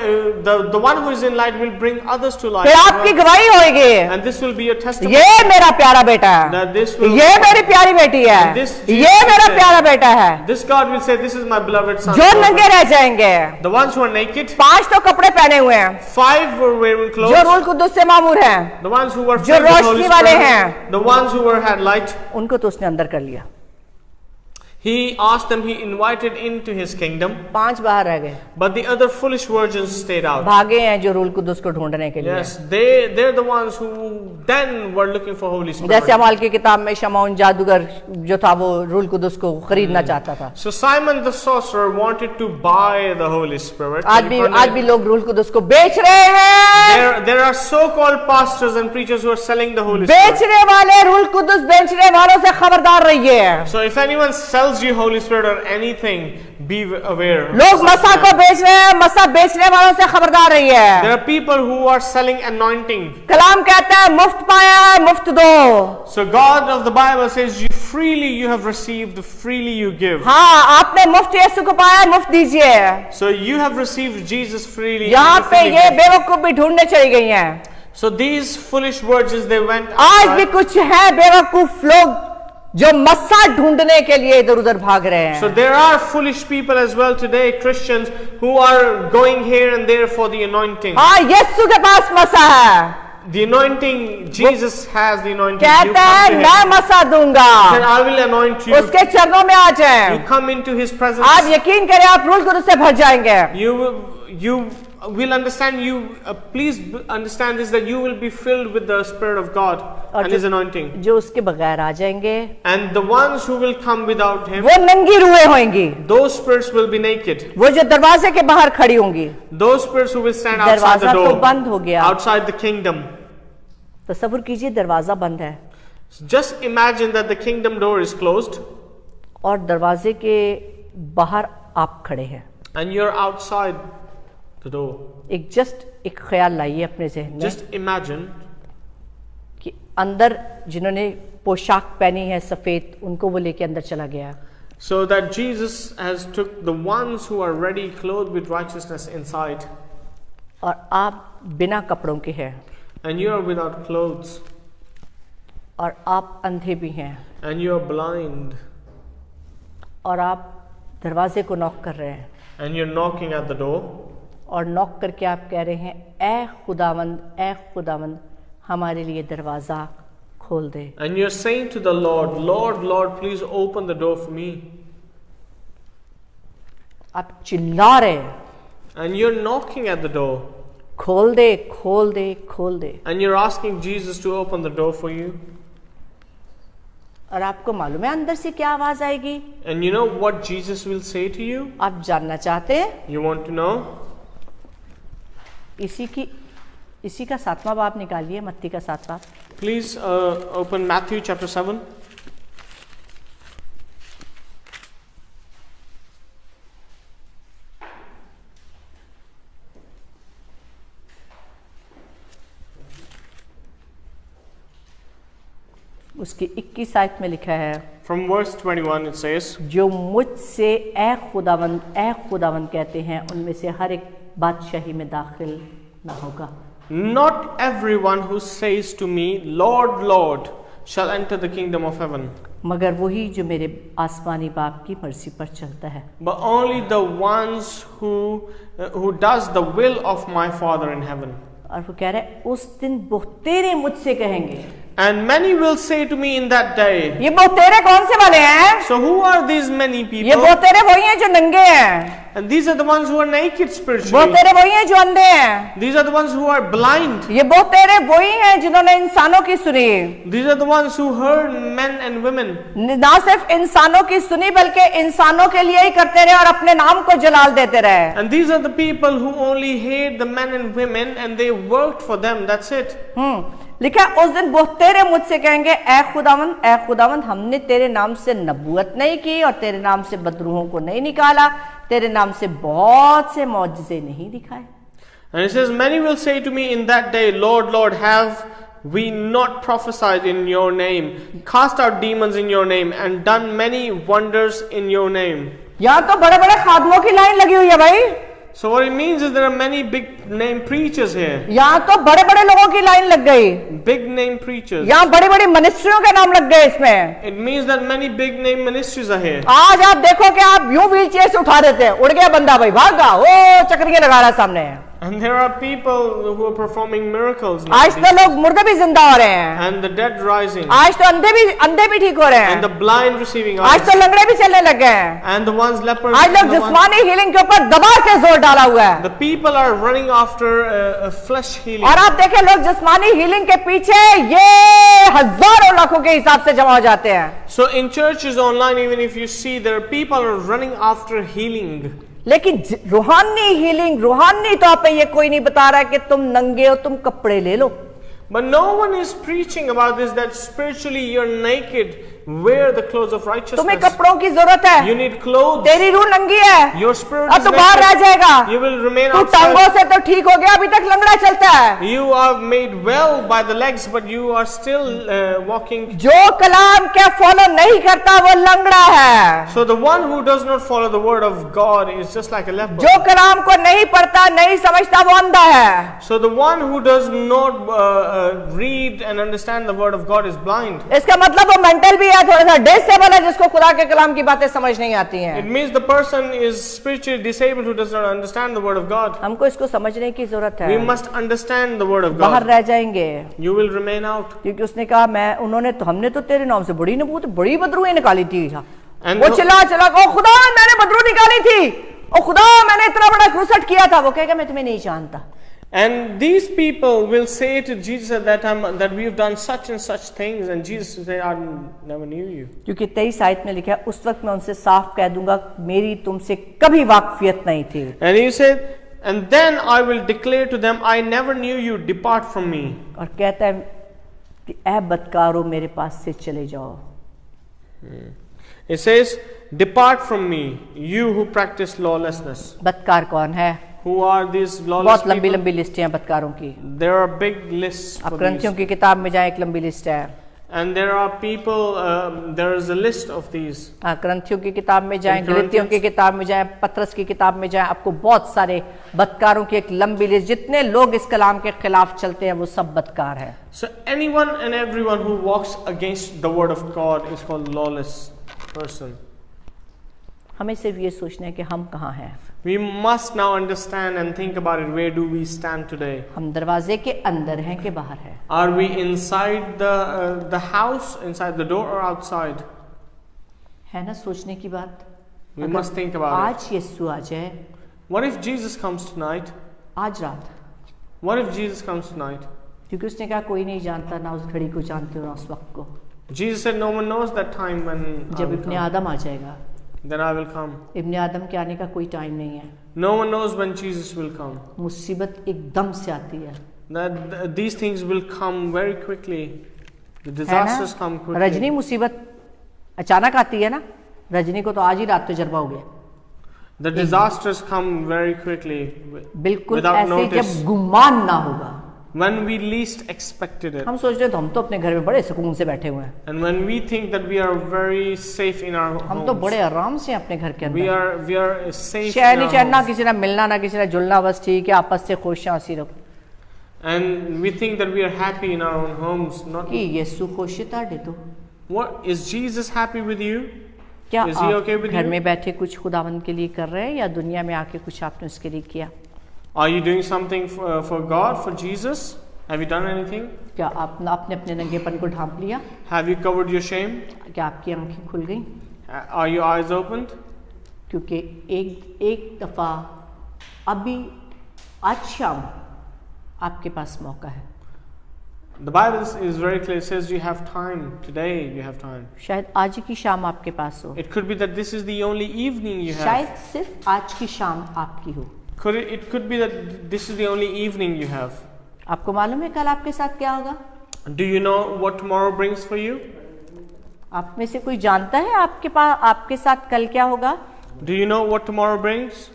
the one who is in light will bring others to light.
फिर आपकी गवाही होगी,
And this will be your testimony.
ये मेरा प्यारा बेटा है,
That this will.
ये मेरी प्यारी बेटी है,
This
ये
Jesus
मेरा
said.
प्यारा बेटा है।
This God will say, "This is my beloved son."
जो नंगे रह जाएंगे,
The ones who are naked,
5 तो कपड़े पहने हुए हैं,
5 were wearing
जो
clothes.
रूल कुद्दुस से मामूर हैं,
The ones who were
जो
filled with Holy
रोशनी वाले
Spirit,
हैं।
the ones who had light,
उनको तो उसने अंदर कर लिया,
he asked them, he invited into his kingdom,
5 बाहर रह गए,
but the other foolish virgins stayed out.
भागे हैं जो रूल कुद्दुस को ढूंढने के लिए।
Yes, they're the ones who then were looking for Holy
जैसे
Spirit.
अमाल की किताब में शमौन जादूगर जो था वो रूल कुद्दुस को खरीदना चाहता था।
So Simon the sorcerer wanted to buy the Holy Spirit.
आज भी लोग रूल कुद्दुस को बेच रहे हैं,
There are so-called pastors and preachers who are selling the Holy Spirit.
बेचने वाले रूल कुद्दुस बेचने वालों से खबरदार रहिए।
So if anyone sells you Holy Spirit or anything, be aware.
लोग मसा को बेच रहे हैं, मसा बेचने वालों से खबरदार रहिए।
There are people who are selling anointing.
कलाम कहता है मुफ्त पाया है मुफ्त दो।
So God of the Bible says, "You freely you have received, freely you give."
हाँ, आपने मुफ्त यीशु को पाया, मुफ्त दीजिए।
So you have received Jesus freely.
यहाँ
and you
पे
freely
ये
give.
बेवकूफ भी ढूंढने चली गई हैं।
So these foolish virgins, they went
आज भी
outside.
कुछ है बेवकूफ लोग जो मस्सा ढूंढने के लिए इधर उधर भाग रहे
So
हैं।
there are foolish people as well today, Christians, who are going here and there for the anointing.
हाँ, यीशु के पास मस्सा है,
The anointing, Jesus has the anointing. You
कहता है
come to
मैं
him.
मस्सा दूंगा,
Then I will anoint you.
उसके चरणों में आ
You
जाएं।
come into his presence.
आप यकीन करें, आप रूल कुद्दुस से भर जाएंगे।
You will understand. Please understand this, that you will be filled with the Spirit of God
और
and His anointing.
जो उसके बगैर आ जाएंगे
And the ones who will come without Him,
वो नंगी रुए होंगी,
those spirits will be naked.
वो जो दरवाजे के बाहर खड़ी होंगी।
Those spirits who will stand outside
दरवाजा
the
तो
door,
बंद हो गया,
outside the kingdom.
तसव्वुर कीजिए दरवाजा बंद है
Just imagine that the kingdom door is closed
और दरवाजे के बाहर आप खड़े हैं।
and you're outside the door.
एक ख्याल लाइए अपने जहन में
Just imagine
कि अंदर जिन्होंने पोशाक पहनी है सफेद, उनको वो लेके अंदर चला गया,
so that Jesus has took the ones who are ready, clothed with righteousness inside,
और आप बिना कपड़ों के हैं,
and you are without clothes,
और आप अंधे भी हैं,
and you are blind,
और आप दरवाजे को नॉक कर रहे हैं,
and you're knocking at the door,
और नॉक करके आप कह रहे हैं ए खुदावंद हमारे लिए दरवाजा खोल दे।
and you're saying to the Lord, Lord, Lord, please open the door for me.
आप चिल्ला रहे हैं,
and you're knocking at the door,
खोल दे, खोल दे, खोल दे।
and you're asking Jesus to open the door for you,
और आपको मालूम है अंदर से क्या आवाज आएगी?
and you know what Jesus will say to you?
आप जानना चाहते हैं?
You want to know?
इसी का 7वां बाब निकालिए, मत्ती का 7वां बाब।
Please open Matthew chapter 7.
उसकी 21 आयत में लिखा है,
From verse 21 it says,
जो मुझसे ए खुदावंद कहते हैं उनमें से हर एक बादशाही में दाखिल ना होगा।
Not everyone who says to me, Lord, Lord, shall enter the kingdom of heaven,
मगर वही जो मेरे आसमानी बाप की मर्जी पर चलता है।
but only the ones who does the will of my Father in heaven.
और वो कह रहे हैं उस दिन बहुतेरे मुझसे कहेंगे।
And many will say to me in that day.
ये बहुतेरे कौन से वाले हैं?
So who are these many
ये
people?
बहुतेरे वही हैं जो नंगे हैं।
And these are the ones who are naked spiritually.
बहुतेरे वही हैं जो अंधे हैं।
These are the ones who are blind.
ये बहुतेरे वही हैं जिन्होंने इंसानों की सुनी।
These are the ones who heard men and women.
ना सिर्फ इंसानों की सुनी बल्कि इंसानों के लिए ही करते रहे और अपने नाम को जलाल देते रहे।
And these are the people who only hate the men and women and they worked for them. That's it.
लिखा उस दिन बहुतेरे मुझसे कहेंगे ए खुदावंद हमने तेरे नाम से नबूवत नहीं की और तेरे नाम से बदरूहों को नहीं निकाला, तेरे नाम से बहुत से मौजज़े नहीं दिखाए।
And it says, many will say to me in that day, Lord, Lord, have we not prophesied in your name, cast out demons in your name, and done many wonders in your name?
यहाँ तो बड़े बड़े खादमों की line लगी हुई है भाई।
So what it means is there are many big name preachers here.
यहाँ तो बड़े बड़े लोगों की लाइन लग गई।
Big name preachers.
यहाँ बड़ी बड़ी मिनिस्ट्रियों के नाम लग गए इसमें।
It means that many big name ministries are here.
आज आप देखो कि आप यूं व्हील चेयर से उठा देते हैं, उड़ गया बंदा भाई, भाग गया, ओ चक्रियां लगा रहा सामने।
And there are people who are performing miracles now.
आज तो लोग मुर्दे भी जिंदा हो रहे हैं।
And the dead rising.
आज तो अंधे भी ठीक हो रहे हैं।
And the blind receiving
आज
eyes.
तो लंगड़े भी चलने लग गए हैं।
And the ones lepers.
आज लोग जिस्मानी हीलिंग के ऊपर दबा के जोर डाला हुआ है।
The people are running after a flesh healing.
और आप देखें लोग जिस्मानी हीलिंग के पीछे ये हजारों लाखों के हिसाब से जमा हो जाते हैं।
So in churches online, even if you see, there are people are running after healing.
लेकिन रूहानी हीलिंग, रूहानी तौर पे ये कोई नहीं बता रहा है कि तुम नंगे हो तुम कपड़े ले लो।
But no one is preaching about this, that spiritually you're naked, wear the clothes of
तुम्हें
righteousness.
कपड़ों की जरूरत है।
You need clothes.
तेरी रूह नंगी है।
Your spirit
अब
is
तो बाहर रह
naked.
जाएगा।
You will remain
तू टांगों
outside.
से तो ठीक हो गया, अभी तक लंगड़ा चलता है।
You are made well by the legs, but you are still walking.
जो कलाम के फॉलो नहीं करता वो लंगड़ा है।
So the one who does not follow the word of God is just like a leper.
जो कलाम को नहीं पढ़ता नहीं समझता वो अंधा है।
So the one who does not read and understand the word of God is blind.
इसका मतलब वो मेंटल भी है, थोड़ा सा डिसेबल है, जिसको खुदा के कलाम की बातें समझ नहीं आती हैं।
It means the person is spiritually disabled who does not understand the word of God.
हमको इसको समझने की जरूरत है।
We must understand the word of
बाहर
God.
रह जाएंगे
You will remain out.
क्योंकि उसने कहा हमने तो तेरे नाम से बड़ी नबूवत बड़ी बदरूएं निकाली थी।
And
वो
the-
चिल्ला ओ खुदा मैंने बदरू निकाली थी, ओ खुदा मैंने इतना बड़ा क्रूसेट किया था। वो कहेगा मैं तुम्हें नहीं जानता।
And these people will say to Jesus at that time that we have done such and such things, and Jesus will say, I never knew you.
क्योंकि 23 आयत में लिखा है उस वक्त मैं उनसे साफ कह दूंगा मेरी तुमसे कभी वाकफियत नहीं थी।
And he said, and then I will declare to them, I never knew you, depart from me.
और कहता है कि ऐ बदकारो मेरे पास से चले जाओ।
It says, depart from me, you who practice lawlessness.
बदकार कौन है?
Who are these lawless
बहुत लंबी
people?
लंबी लिस्टें हैं बदकारों की।
There are big lists
आप
for
ग्रंथियों
these.
की किताब में जाएं, एक लंबी लिस्ट है।
And there are people, there is a list of these.
ग्रंथियों की किताब में जाएं,
In Corinthians.
गलतियों की किताब में जाएं, पत्रस की किताब में जाएं, आपको बहुत सारे बदकारों की एक लंबी लिस्ट, जितने लोग इस कलाम के खिलाफ चलते हैं वो सब बदकार है।
So anyone and everyone who walks against the word of God is called lawless person.
हमें सिर्फ ये सोचना है कि हम कहाँ हैं।
We must now understand and think about it. Where do we stand today?
हम दरवाजे के अंदर हैं कि बाहर हैं?
Are we inside the house, inside the door, or outside?
है ना सोचने की बात।
We must think about it.
आज यीशु आ जाए
What if Jesus comes tonight?
आज रात,
What if Jesus comes tonight?
क्योंकि उसने कहा कोई नहीं जानता, ना उस घड़ी को जानते हो ना उस वक्त को,
Jesus said, no one knows that time when I
जब
will
इब्ने
come.
आदम आ जाएगा.
Then I will come.
इब्ने आदम के आने का कोई टाइम नहीं है.
No one knows when Jesus will come.
मुसीबत एकदम से आती है.
That these things will come very quickly. The
है
disasters
ना?
come quickly.
रजनी मुसीबत अचानक आती है ना. रजनी को तो आज ही रात तजर्बा हो गया.
The disasters come very quickly.
बिल्कुल
without
ऐसे
notice.
जब गुमान ना होगा.
When we least expected it.
हम सोच रहे थे हम तो अपने घर में बड़े सुकून से बैठे हुए हैं.
And when we think that we are very safe in our
हम तो
homes.
बड़े आराम से अपने घर के
We
अंदर.
are safe
शहर
in
नहीं
our
चैन, ना
homes.
किसी ना मिलना, ना किसी ना जुलना, बस ठीक है आपस से खुश हंसी रहो.
And we think that we are happy in our own homes. Not
कि यीशु खुश है तो
what is Jesus happy with you?
क्या
Is he
आप
okay with
घर
you?
में बैठे कुछ खुदावंद के लिए कर रहे हैं या दुनिया में आके कुछ आपने उसके लिए किया?
Are you doing something for God, for Jesus? Have you done anything?
क्या आपने अपने नंगेपन को ढांप लिया?
Have you covered your shame?
क्या आपकी आंखें खुल गई?
Are your eyes opened?
क्योंकि एक दफा अभी आज शाम आपके पास मौका है.
The Bible is very clear. It says you have time. Today you have time.
शायद आज की शाम आपके पास हो.
It could be that this is the only evening you have.
शायद सिर्फ आज की शाम आपकी हो.
It could be that this is the only evening you have.
आपको मालूम है कल आपके साथ क्या होगा?
Do you know what tomorrow brings for you?
आप में से कोई जानता है आपके साथ कल क्या होगा?
Do you know what tomorrow brings?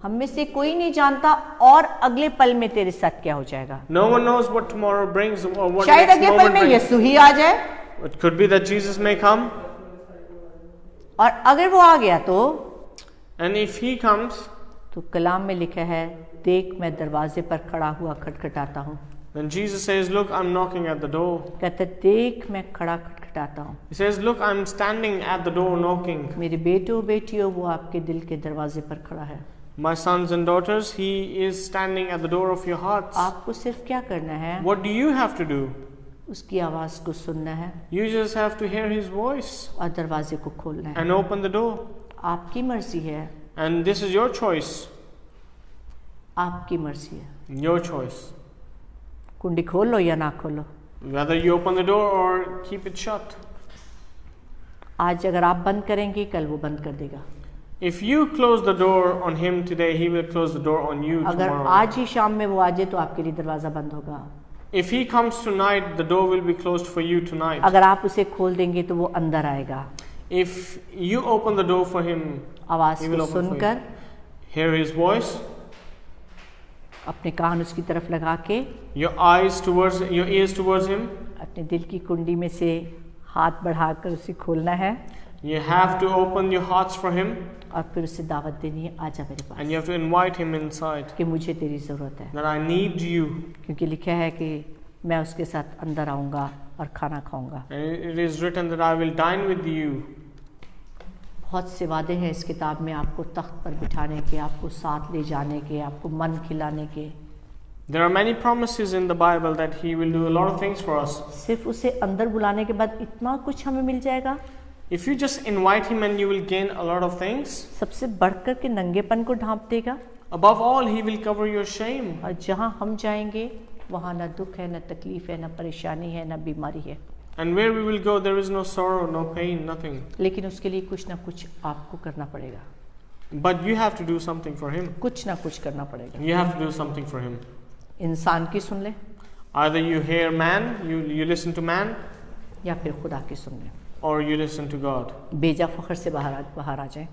हम में से कोई नहीं जानता और अगले पल में तेरे साथ क्या हो जाएगा.
No one knows what tomorrow brings or what
शायद
next
अगले पल
moment
में
brings.
यीशु ही आ जाए.
It could be that Jesus may come.
और अगर वो आ गया तो
And if he comes,
तो कलाम में लिखा है देख मैं दरवाजे पर खड़ा हुआ खटखटाता हूँ.
then Jesus says, look, I'm knocking at the door.
कहते देख मैं खड़ा खटखटाता हूँ.
He says, look, I'm standing at the door knocking.
मेरे बेटों बेटियों वो आपके दिल के दरवाजे पर खड़ा है.
My sons and daughters, he is standing at the door of your hearts.
आपको सिर्फ क्या करना है?
What do you have to do?
उसकी आवाज को सुनना है
You just have to hear his voice
और दरवाजे को खोलना है.
and open the door.
आपकी मर्जी है.
And this is your choice.
आपकी मर्जी है.
Your choice.
कुंडी खोल लो या ना खोलो.
Whether you open the door or keep it shut.
आज अगर आप बंद करेंगे कल वो बंद कर देगा.
If you close the door on him today, he will close the door on you
अगर
tomorrow.
आज ही शाम में वो आ जाए तो आपके लिए दरवाजा बंद होगा.
If he comes tonight, the door will be closed for you tonight.
अगर आप उसे खोल देंगे तो वो अंदर आएगा.
If you open the door for him,
आवाज
he will
को
open for you.
सुनकर
Hear his voice,
अपने कान उसकी तरफ लगा के
your ears towards him.
अपने दिल की कुंडी में से हाथ बढ़ाकर उसे खोलना है.
You have to open your hearts for him,
और फिर उसे दावत देनी है आजा मेरे
and
pass
you have to invite him inside.
कि मुझे तेरी जरूरत है.
That I need you.
क्योंकि लिखा है कि मैं उसके साथ अंदर आऊंगा और खाना खाऊंगा.
And it is written that I will dine with you.
बहुत से वादे हैं इस किताब में आपको तख्त पर बिठाने के, आपको साथ ले जाने के, आपको मन खिलाने के.
There are many promises in the Bible that he will do a lot of things for us.
सिर्फ उसे अंदर बुलाने के बाद इतना कुछ हमें मिल जाएगा.
If you just invite him and you will gain a lot of things.
सबसे बढ़कर के नंगेपन को ढांप देगा.
Above all, he will cover your shame.
और जहाँ हम जाएंगे वहाँ न दुख है, न तकलीफ है, न परेशानी है, न बीमारी है.
And where we will go, there is no sorrow, no pain, nothing.
लेकिन उसके लिए कुछ ना कुछ आपको करना पड़ेगा.
But you have to do something for him.
कुछ ना कुछ करना पड़ेगा.
You have to do something for him.
इंसान की सुन ले
Either you hear man, you listen to man,
या फिर खुदा की सुन ले.
or you listen to God.
बेजा फखर से बाहर आ जाए.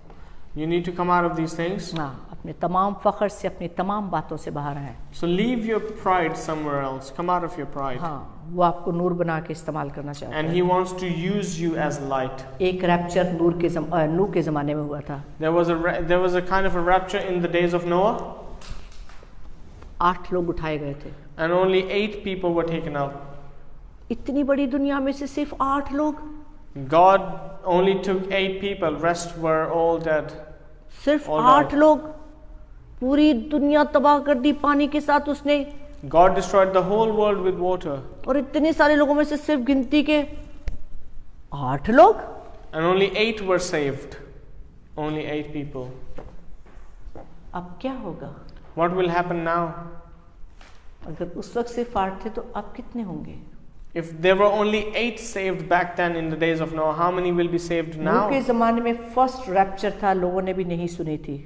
You need to come out of these things.
हाँ, अपने तमाम फखर से, अपनी तमाम बातों से बाहर आए.
So leave your pride somewhere else. Come out of your pride.
हाँ, वो आपको नूर बना के इस्तेमाल करना चाहता
And
है.
he wants to use you as light.
एक रैप्चर नूह के ज़माने में हुआ था.
There was a kind of a rapture in the days of Noah.
8 लोग उठाए गए थे.
And only 8 people were taken up.
इतनी बड़ी दुनिया में से सिर्फ 8 लोग.
God only took 8 people. Rest were all dead.
सिर्फ
All
8
died.
लोग. पूरी दुनिया तबाह कर दी पानी के साथ उसने.
God destroyed the whole world with water.
और इतने सारे लोगों में से सिर्फ गिनती के 8 लोग.
And only 8 were saved. Only 8 people.
अब क्या होगा?
What will happen now?
अगर उस वक्त सिर्फ 8 थे तो अब कितने होंगे?
If there were only 8 saved back then in the days of Noah, how many will be saved
नूह के
now?
जमाने में फर्स्ट रैप्चर था, लोगों ने भी नहीं सुनी थी,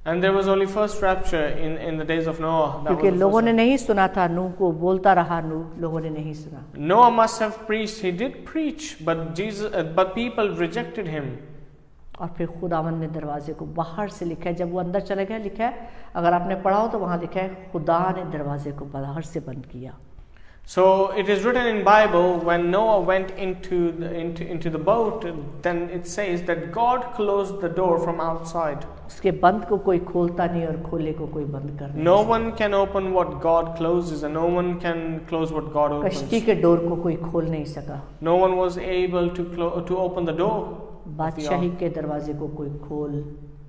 And there was only first rapture in the days of Noah. That
क्योंकि
was the
लोगों
first
ने
one.
नहीं सुना था। नूह को बोलता रहा, नूह, लोगों ने नहीं सुना।
Noah must have preached. He did preach, but people rejected him.
और फिर खुदावन ने दरवाजे को बाहर से लिखा है, जब वो अंदर चला गया, लिखा है, अगर आपने पढ़ा हो तो वहां लिखा है खुदा ने दरवाजे को बाहर से बंद किया।
So it is written in Bible when Noah went into the boat, then it says that God closed the door from outside.
उसके बंद को कोई खोलता नहीं और खोले को कोई बंद कर नहीं।
No one can open what God closes, and no one can close what God
कश्ती
opens.
के डोर को कोई खोल नहीं सका,
No one was able to open the door of the
Badshahi
ark,
के दरवाजे को कोई खोल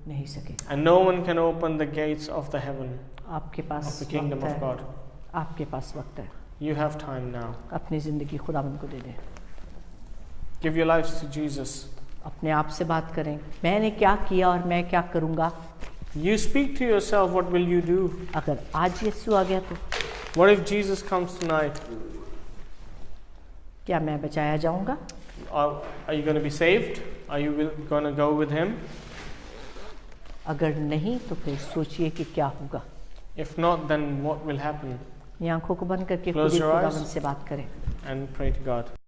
नहीं सके।
and no one can open the gates of the heaven,
आपके
of
पास
the kingdom
वक्त
of
है,
God.
आपके पास वक्त है,
You have time now.
अपनी जिंदगी खुदावंद को दे दें,
Give your lives to Jesus.
अपने आप से बात करें, मैंने क्या किया और मैं क्या करूंगा।
You speak to yourself, what will you do?
अगर आज यीशु आ गया तो
What if Jesus comes tonight?
क्या मैं बचाया जाऊंगा?
Are you going to be saved? Are you going to go with him?
अगर नहीं तो फिर सोचिए कि क्या होगा।
If not, then what will happen?
ये आंखों को बंद करके
Close
खुद ही
your eyes.
खुदावंद से बात करें।
And pray to God.